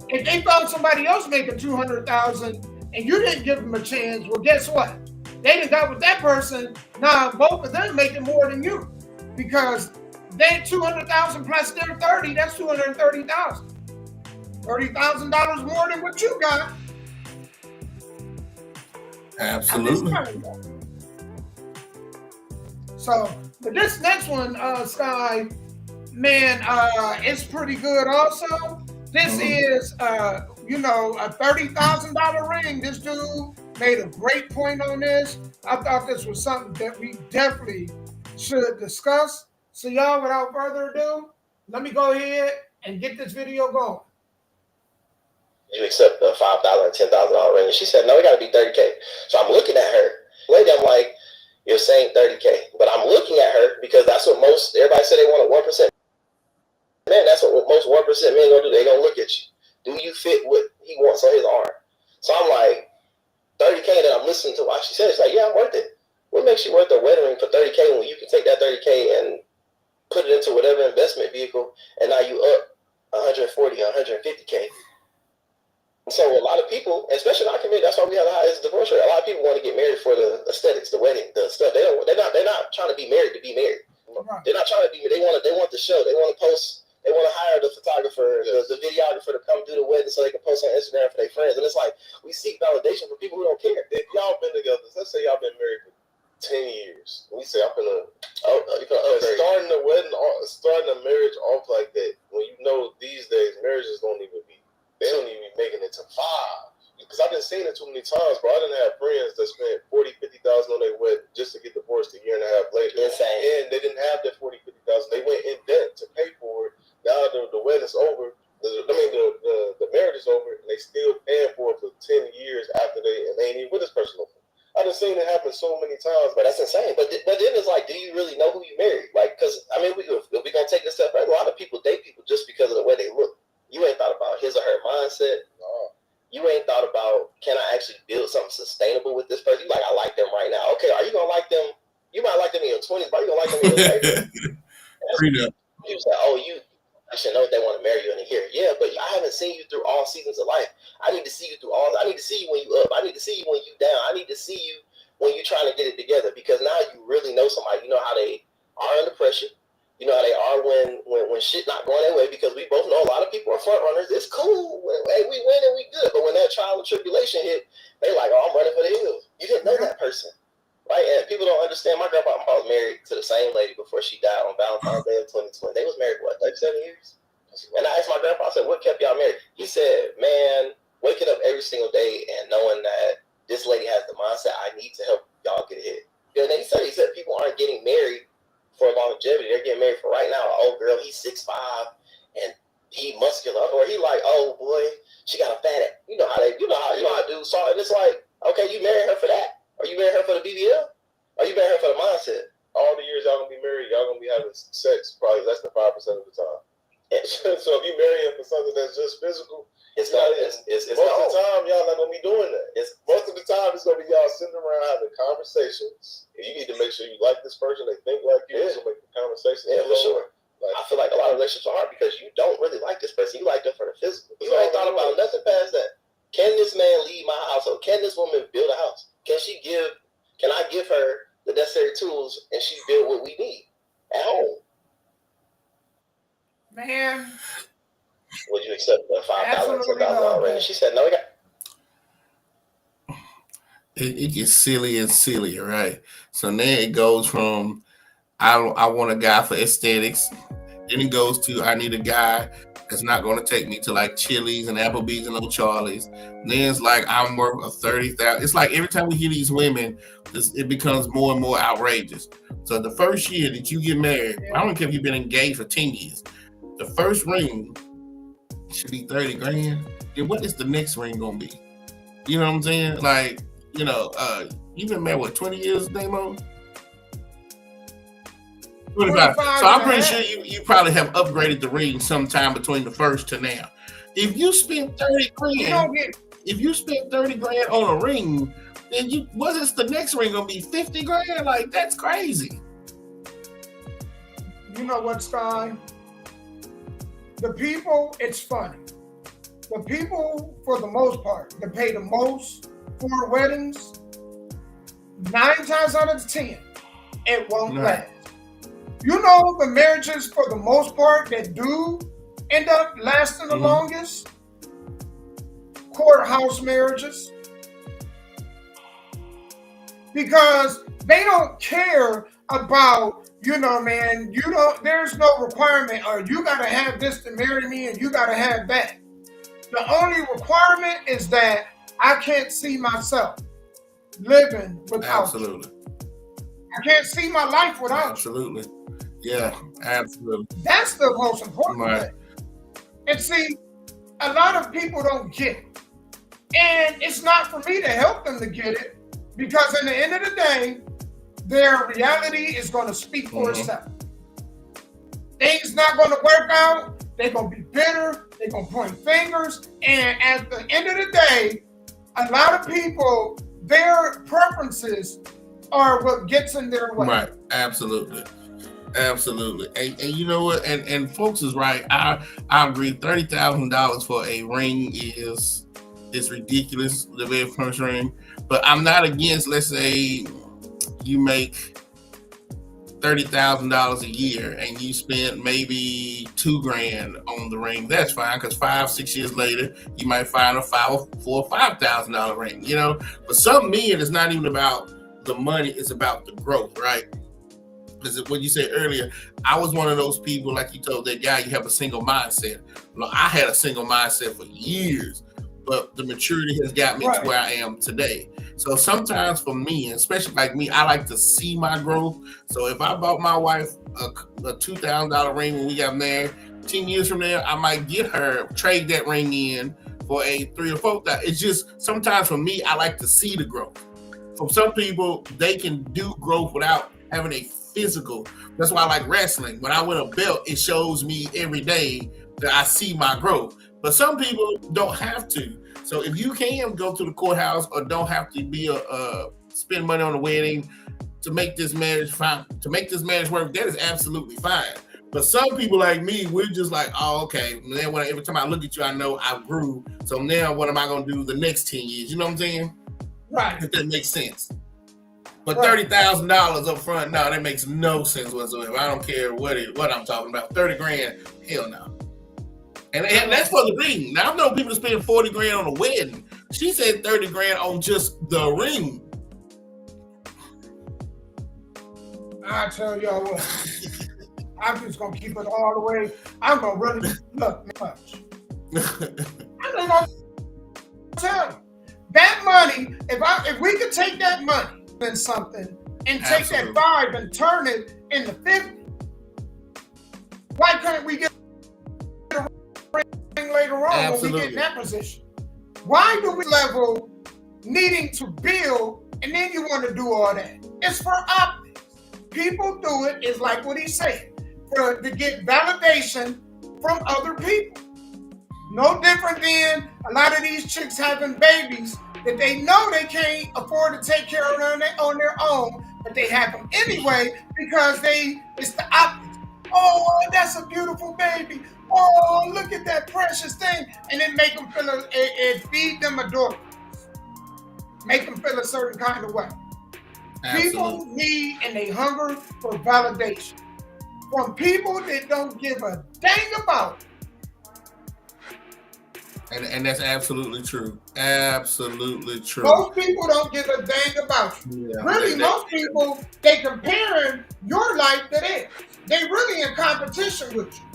If they found somebody else making 200,000 and you didn't give them a chance, well, guess what? They done got with that person. Now both of them making more than you because they 200,000 plus their 30. That's 230,000. $30,000 more than what you got. Absolutely. So, but this next one, Sky, man, it's pretty good also. This is, you know, a $30,000 ring. This dude made a great point on this. I thought this was something that we definitely should discuss. So y'all, without further ado, let me go ahead and get this video going. You accept the $5,000 and $10,000 ring? And she said, no, it got to be $30K. So I'm looking at her. Lady, I'm like, you're saying $30K. But I'm looking at her because that's what everybody said they want a 1%. Man, that's what most 1% men gonna do. They gonna look at you. Do you fit what he wants on his arm? So I'm like, $30K that I'm listening to while she said it. It's like, yeah, I'm worth it. What makes you worth a wedding ring for $30K when you can take that $30K and put it into whatever investment vehicle and now you up $140, $150K? So a lot of people, especially in our community, that's why we have the highest divorce rate. A lot of people want to get married for the aesthetics, the wedding, the stuff. They're not trying to be married to be married. Right. They're not trying to be. They want the show. They want to post. They want to hire the photographer, the videographer to come do the wedding so they can post on Instagram for their friends. And it's like we seek validation for people who don't care. If y'all been together, let's say y'all been married for 10 years. We say I'm gonna starting a marriage off like that. When you know these days marriages don't even be be making it to 5. Because I've been seeing it too many times, bro. I didn't have friends that spent $40,000, $50,000 on their wedding just to get divorced a year and a half later. Insane. And they didn't have that $40,000, $50,000. They went in debt to pay for it. Now the wedding's over. The marriage is over, and they still paying for it for 10 years after they ain't even with this person no more. I done seen it happen so many times, but that's insane. But then it's like, do you really know who you married? Like, because I mean, we gonna take this step back. A lot of people date people just because of the way they look. You ain't thought about his or her mindset. No. You ain't thought about, can I actually build something sustainable with this person? You like, I like them right now. Okay, are you gonna like them? You might like them in your 20s, but are you gonna like them in your 30s? You say, oh, you should know if they want to marry you in a year. Yeah, but I haven't seen you through all seasons of life. I need to see you through all. I need to see you when you up. I need to see you when you down. I need to see you when you're trying to get it together, because now you really know somebody. You know how they are under pressure. You know how they are when shit not going their way, because we both know a lot of people are front runners. It's cool. Hey, we win and we good. But when that trial and tribulation hit, they like, oh, I'm running for the hills. You didn't know that person. Right? And people don't understand. My grandpa was married to the same lady before she died on Valentine's Day of 2020. They was married, what, 37 years? And I asked my grandpa, I said, what kept y'all married? He said, man, waking up every single day and knowing that this lady has the mindset, I need to help y'all get ahead. And then he said people aren't getting married for longevity. They're getting married for right now. An old girl, he's 6'5", and he muscular, or he like, oh boy, she got a fat. You know how dudes saw it. And it's like, okay, you married her for that? Or you married her for the BBL? Or you married her for the mindset? All the years y'all gonna be married, y'all gonna be having sex probably less than 5% of the time. So if you marry him for something that's just physical, most of the time y'all not gonna be doing that. Most of the time it's gonna be y'all sitting around having conversations. And you need to make sure you like this person, they think like you, so make the conversation. Yeah, for sure. Like, I feel like a lot of relationships are hard because you don't really like this person. You like them for the physical. You ain't thought about nothing past that. Can this man leave my household? Can this woman build a house? Can I give her the necessary tools and she build what we need at home? Man. Would you accept the $5,000, $10,000 ring? She said, no, we got. It gets sillier and sillier, right? So now it goes from, I want a guy for aesthetics. Then it goes to, I need a guy that's not going to take me to like Chili's and Applebee's and Old Charlie's. Then it's like, I'm worth of $30,000. It's like every time we hear these women, it becomes more and more outrageous. So the first year that you get married, I don't care if you've been engaged for 10 years, the first ring should be $30,000. Then what is the next ring going to be? You know what I'm saying? Like, you've been married, what, 20 years, Damo? 25. 25 So I'm and a pretty half. sure you probably have upgraded the ring sometime between the first to now. If you spend 30 You grand, don't get. if you spend 30 grand on a ring, then what's the next ring gonna be 50 grand? Like, that's crazy. You know what, Sky? The people, it's funny. The people, for the most part, that pay the most for weddings, 9 times out of 10, it won't last. You know, the marriages, for the most part, that do end up lasting the longest, courthouse marriages, because they don't care about, you know, man, there's no requirement, or you got to have this to marry me and you got to have that. The only requirement is that I can't see myself living without Absolutely. you. I can't see my life without Absolutely. Yeah, absolutely. you. That's the most important Right. thing. And see, a lot of people don't get it. And it's not for me to help them to get it, because at the end of the day, their reality is going to speak for itself. Things not going to work out. They're going to be bitter. They're going to point fingers. And at the end of the day, a lot of people, their preferences are what gets in their way. Right. Absolutely. Absolutely. And you know what? And folks is right. I agree. $30,000 for a ring is ridiculous, the very first ring. But I'm not against, let's say you make $30,000 a year and you spend maybe $2,000 on the ring. That's fine, because 5-6 years later you might find a $4,000 or $5,000 ring. You know, but some men, it's not even about the money; it's about the growth, right? Because what you said earlier, I was one of those people, like you told that guy, you have a single mindset. Well, I had a single mindset for years, but the maturity has got me to where I am today. So sometimes for me, especially like me, I like to see my growth. So if I bought my wife a $2,000 ring when we got married, 10 years from now, I might get her, trade that ring in for a $3,000 or $4,000. It's just, sometimes for me, I like to see the growth. For some people, they can do growth without having a physical. That's why I like wrestling. When I win a belt, it shows me every day that I see my growth. But some people don't have to. So if you can go to the courthouse, or don't have to be spend money on a wedding to make this marriage work, that is absolutely fine. But some people like me, we're just like, oh, okay. And then every time I look at you, I know I grew. So now what am I going to do the next 10 years? You know what I'm saying? Right. If that makes sense. But $30,000 up front, no, that makes no sense whatsoever. I don't care what I'm talking about. $30,000, hell no. And that's for the ring. Now I know people spend $40,000 on a wedding. She said $30,000 on just the ring. I tell y'all what, I'm just gonna keep it all the way. I'm gonna really look much. I'm just gonna tell you that money. If we could take that money and something and take that 5 and turn it into 50, why couldn't we get a ring later on when we get in that position? Why do we level needing to build and then you want to do all that? It's for optics. People do it, is like what he said, to get validation from other people. No different than a lot of these chicks having babies that they know they can't afford to take care of on their own, but they have them anyway because it's the optics. Oh, that's a beautiful baby. Oh, look at that precious thing. And then make them feel, it feed them adorable. Make them feel a certain kind of way. Absolutely. People need and they hunger for validation from people that don't give a dang about it. And that's absolutely true. Absolutely true. Most people don't give a dang about you. Yeah, really, most people, they comparing your life to theirs. They really in competition with you.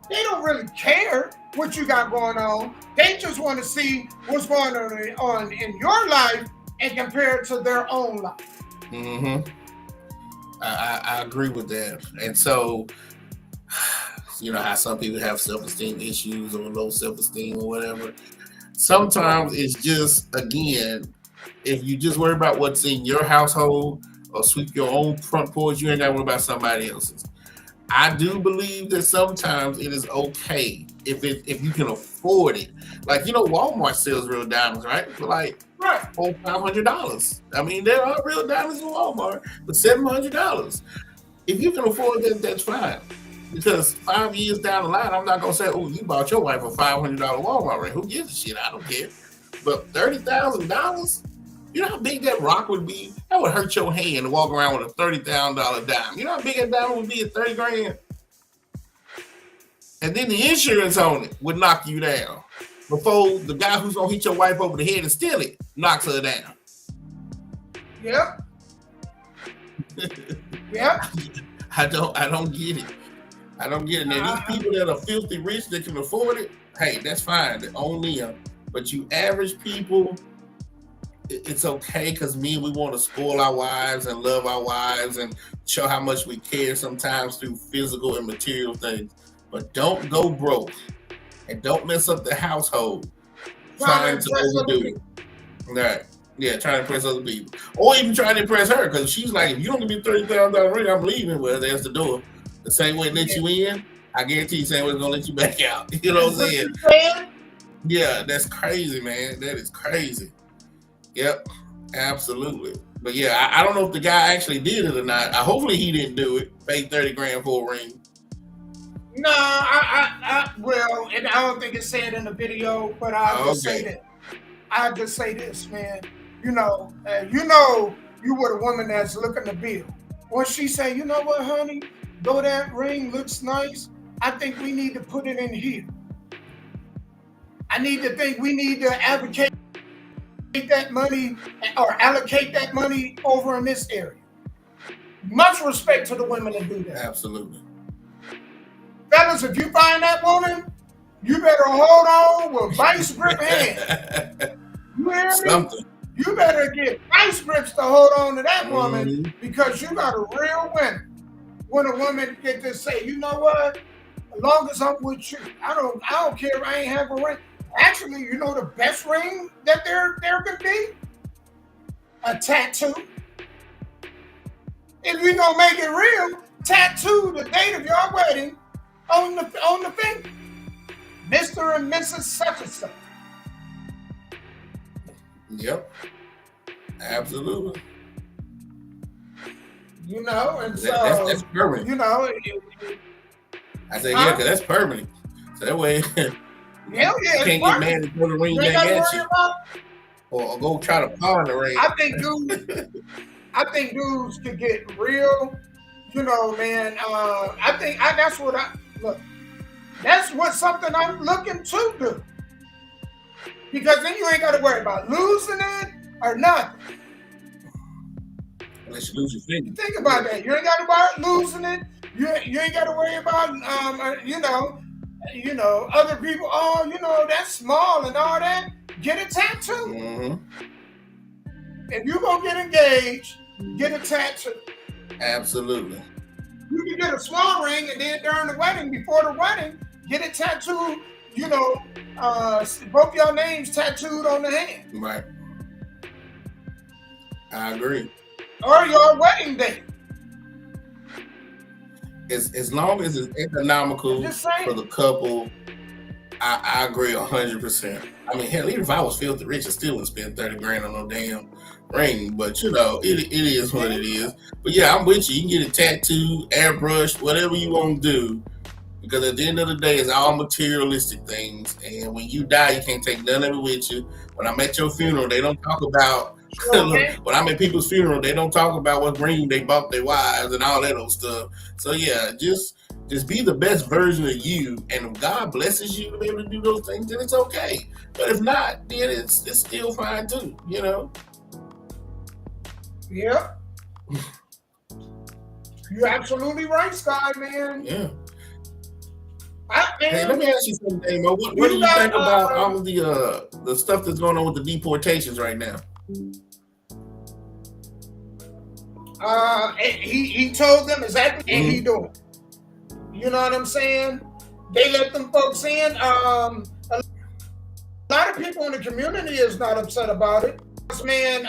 They don't really care what you got going on. They just want to see what's going on in your life and compare it to their own life. Mm-hmm. I agree with that. And so, you know how some people have self-esteem issues or low self-esteem or whatever. Sometimes it's just, again, if you just worry about what's in your household or sweep your own front porch, you ain't got to worry about somebody else's. I do believe that sometimes it is okay if you can afford it. Like, you know, Walmart sells real diamonds, right? For like $400-500. I mean, there are real diamonds in Walmart, but $700. If you can afford that, that's fine. Because 5 years down the line, I'm not gonna say, "Oh, you bought your wife a $500 Walmart ring." Who gives a shit? I don't care. But $30,000, you know how big that rock would be? That would hurt your hand to walk around with a $30,000 dime. You know how big that diamond would be at 30 grand? And then the insurance on it would knock you down before the guy who's gonna hit your wife over the head and steal it knocks her down. Yep. Yep. I don't get it. I don't get it. Now, these people that are filthy rich that can afford it, hey, that's fine. They own them. But you average people, it's okay because we want to spoil our wives and love our wives and show how much we care sometimes through physical and material things. But don't go broke and don't mess up the household trying to overdo it. Right. Yeah, trying to impress other people. Or even trying to impress her, because she's like, if you don't give me $30,000 ring, I'm leaving. Well, there's the door. The same way it let you in, I guarantee you the same way it's going to let you back out. You know what I'm saying? Yeah, that's crazy, man. That is crazy. Yep, absolutely. But yeah, I don't know if the guy actually did it or not. Hopefully he didn't do it. Paid 30 grand for a ring. No, well, and I don't think it's said in the video, but I'll just say that. I'll just say this, man. You know, you were the woman that's looking to build. When she say, you know what, honey, though that ring looks nice, I think we need to put it in here. I need to think we need to advocate that money or allocate that money over in this area. Much respect to the women that do that. Absolutely. Fellas, if you find that woman, you better hold on with vice grip hands. You hear me? Something. You better get vice grips to hold on to that woman because you got a real winner. When a woman get to say, you know what? As long as I'm with you, I don't care if I ain't have a ring. Actually, you know the best ring that there could be? A tattoo. If we gonna make it real, tattoo the date of your wedding on the finger. Mr. and Mrs. such and such. Yep. Absolutely. You know, and so that's permanent. You know, I say yeah, because that's permanent. So that way, hell yeah, you can't get mad and throw the ring back at you, or go try to pawn the ring. I think dudes could get real. You know, man. That's what I look. That's something I'm looking to do. Because then you ain't got to worry about losing it or nothing. Unless you lose your finger. Think about that. You ain't got to worry about losing it. You ain't got to worry about other people. Oh, you know that's small and all that. Get a tattoo. Mm-hmm. If you gonna get engaged, get a tattoo. Absolutely. You can get a small ring, and then during the wedding, before the wedding, get a tattoo. You know, both your names tattooed on the hand. Right. I agree. Or your wedding date. As long as it's economical for the couple, I agree 100%. I mean, hell, even if I was filthy rich, I still wouldn't spend 30 grand on no damn ring. But you know, it is what it is. But yeah, I'm with you. You can get a tattoo, airbrush, whatever you want to do. Because at the end of the day, it's all materialistic things. And when you die, you can't take none of it with you. When I'm at your funeral, they don't talk about, when I'm at people's funeral, they don't talk about what ring they bought their wives and all that old stuff. So yeah, just be the best version of you. And if God blesses you to be able to do those things, then it's okay. But if not, then it's still fine too, you know? Yep. You're absolutely right, Sky, man. Yeah. Hey, let me ask you something, Damo. What do you think about all of the stuff that's going on with the deportations right now? He told them exactly what he doing. You know what I'm saying? They let them folks in. A lot of people in the community is not upset about it. Man,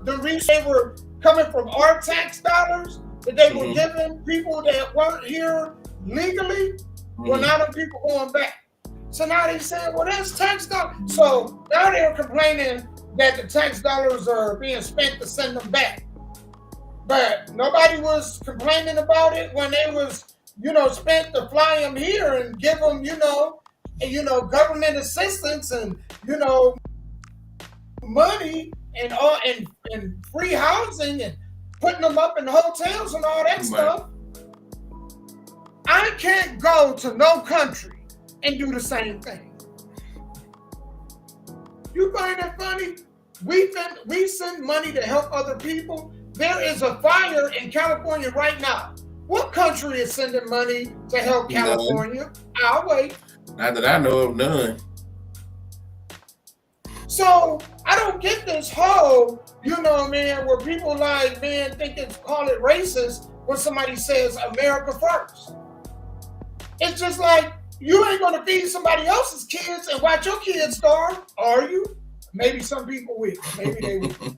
the reason they were coming from our tax dollars that they were giving people that weren't here legally. Well, now the people going back. So now they saying, well, that's tax dollars. So now they're complaining that the tax dollars are being spent to send them back. But nobody was complaining about it when they was, spent to fly them here and give them, government assistance and, money and free housing and putting them up in hotels and all that stuff. I can't go to no country and do the same thing. You find that funny? We send money to help other people. There is a fire in California right now. What country is sending money to help California? None. I'll wait. Not that I know of, none. So I don't get this whole, where people call it racist when somebody says America first. It's just like, you ain't gonna feed somebody else's kids and watch your kids starve, are you? Maybe some people will. Maybe they will.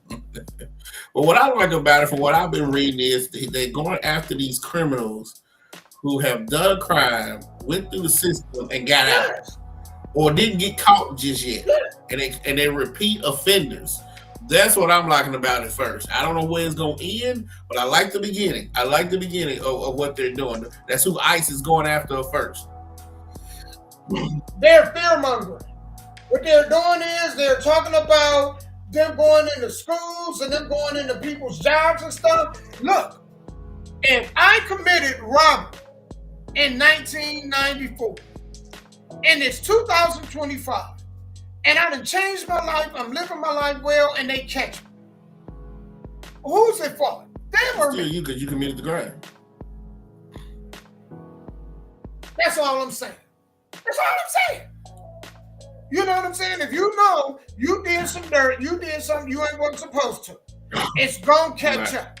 Well, what I like about it, from what I've been reading, is they're going after these criminals who have done crime, went through the system, and got out, or didn't get caught just yet, and they repeat offenders. That's what I'm liking about it first. I don't know where it's going to end, but I like the beginning. I like the beginning of what they're doing. That's who ICE is going after first. They're fear-mongering. What they're doing is they're talking about them going into schools and them going into people's jobs and stuff. Look, if I committed robbery in 1994, and it's 2025, and I done changed my life, I'm living my life well, and they catch me, who's it for? Them or me? You, because you committed the crime. That's all I'm saying. That's all I'm saying. You know what I'm saying? If you know you did some dirt, you did something you ain't wasn't supposed to, it's gonna catch up.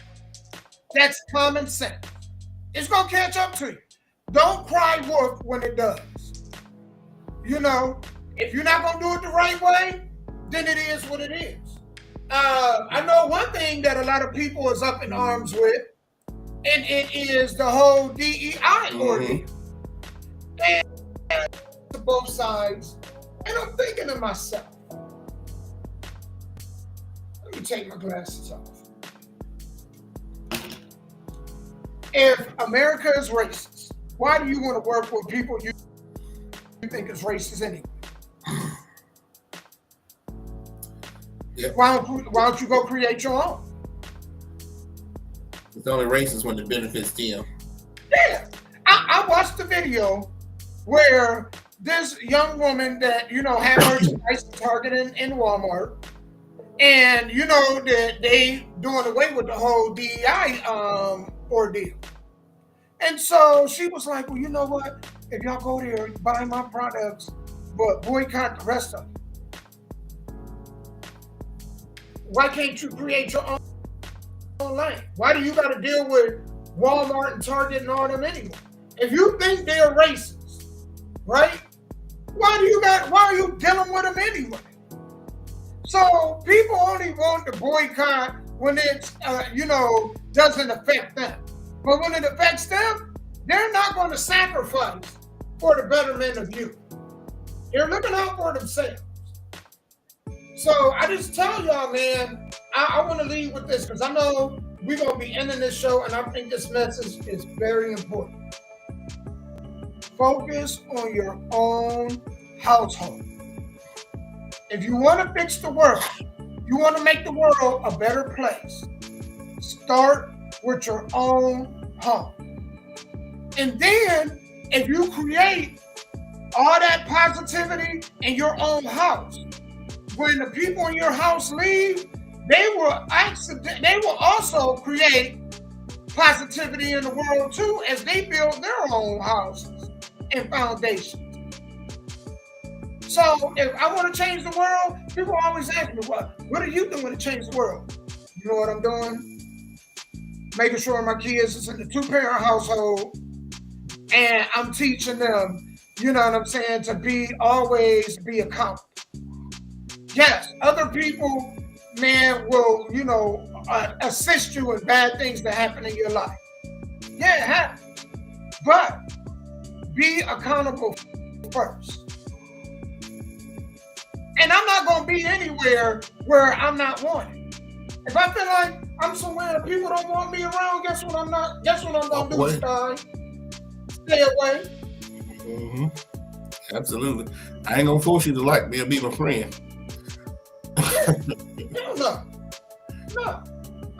That's common sense. It's gonna catch up to you. Don't cry wolf when it does. If you're not gonna do it the right way, then it is what it is. I know one thing that a lot of people is up in arms with, and it is the whole DEI ordeal. And to both sides. And I'm thinking to myself, let me take my glasses off. If America is racist, why do you want to work with people you think is racist anyway? Yep. Why don't you go create your own? It's only racist when it benefits them. Yeah. I watched the video where this young woman that, had merchandise at Target and Walmart, and, that they doing away with the whole DEI ordeal. And so she was like, well, you know what? If y'all go there, buy my products, but boycott the rest of them. Why can't you create your own lane? Why do you got to deal with Walmart and Target and all them anyway? If you think they're racist, right? Why are you dealing with them anyway? So people only want to boycott when it, doesn't affect them. But when it affects them, they're not going to sacrifice for the betterment of you. They're looking out for themselves. So I just tell y'all, man, I want to leave with this because I know we're going to be ending this show, and I think this message is very important. Focus on your own household. If you want to fix the world, you want to make the world a better place, start with your own home. And then if you create all that positivity in your own house, when the people in your house leave, they will also create positivity in the world too as they build their own houses and foundations. So if I want to change the world, people always ask me, what are you doing to change the world? You know what I'm doing? Making sure my kids is in the 2-parent household, and I'm teaching them, you know what I'm saying, to always be accountable. Yes, other people, man, will, assist you in bad things that happen in your life. Yeah, it happens. But be accountable first. And I'm not going to be anywhere where I'm not wanted. If I feel like I'm somewhere and people don't want me around, guess what I'm not? Guess what I'm going to do, Stein? Stay away. Mm-hmm. Absolutely. I ain't going to force you to like me or be my friend. No.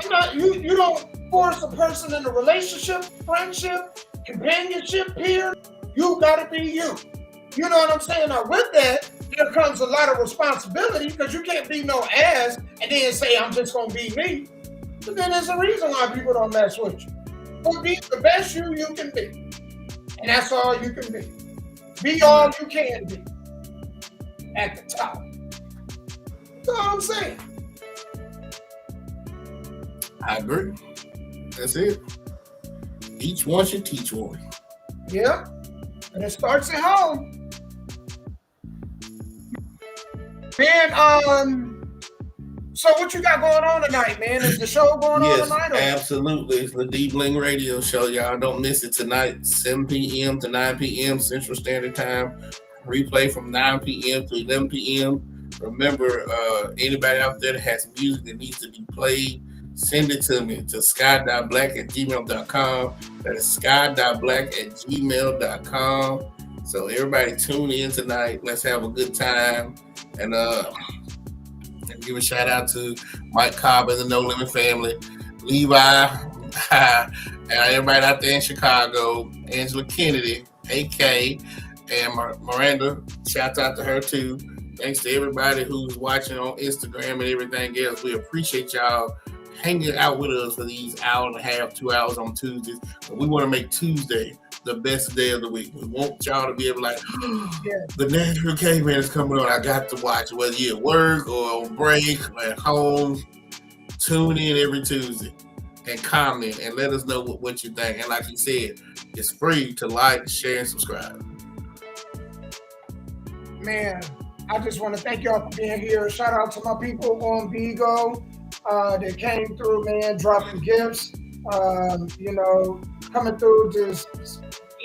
I'm not, you don't force a person in a relationship, friendship, companionship, peer. You got to be you. You know what I'm saying? Now, with that, there comes a lot of responsibility because you can't be no ass and then say, I'm just going to be me. But then there's a reason why people don't mess with you. But be the best you can be. And that's all you can be. Be all you can be at the top. That's all I'm saying. I agree. That's it. Each one should teach one. Yeah. And it starts at home. Man, so what you got going on tonight, man? Is the show going on tonight? Yes, absolutely. It's the D Bling Radio Show, y'all. Don't miss it tonight, 7 p.m. to 9 p.m. Central Standard Time. Replay from 9 p.m. to 11 p.m. Remember, anybody out there that has music that needs to be played, send it to me to sky.black@gmail.com. That is sky.black@gmail.com. So everybody tune in tonight. Let's have a good time. And give a shout out to Mike Cobb and the No Limit family, Levi, and everybody out there in Chicago, Angela Kennedy, AK, and Miranda. Shout out to her too. Thanks to everybody who's watching on Instagram and everything else. We appreciate y'all hanging out with us for these hour and a half, 2 hours on Tuesdays. But we want to make Tuesday the best day of the week. We want y'all to be able to like, the Nashville Caveman is coming on. I got to watch, whether you're at work or on break or at home. Tune in every Tuesday and comment and let us know what you think. And like you said, it's free to like, share, and subscribe. Man, I just want to thank y'all for being here. Shout out to my people on Vigo that came through, man, dropping gifts, coming through, just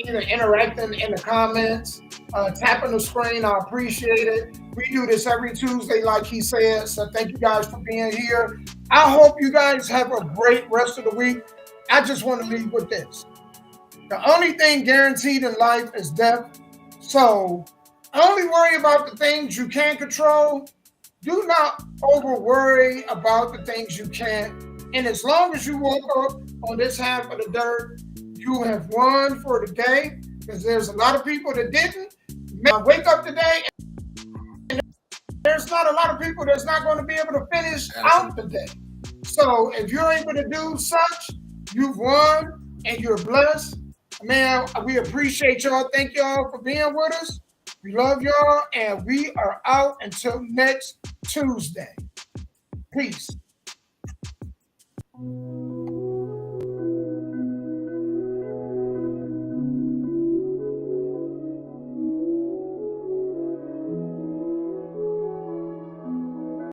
either interacting in the comments, tapping the screen. I appreciate it. We do this every Tuesday, like he said. So thank you guys for being here. I hope you guys have a great rest of the week. I just want to leave with this. The only thing guaranteed in life is death. So only worry about the things you can control. Do not over worry about the things you can't. And as long as you woke up on this half of the dirt, you have won for the day, because there's a lot of people that didn't. Wake up today, and there's not a lot of people that's not going to be able to finish out the day. So if you're able to do such, you've won and you're blessed. Man, we appreciate y'all. Thank y'all for being with us. We love y'all, and we are out until next Tuesday. Peace.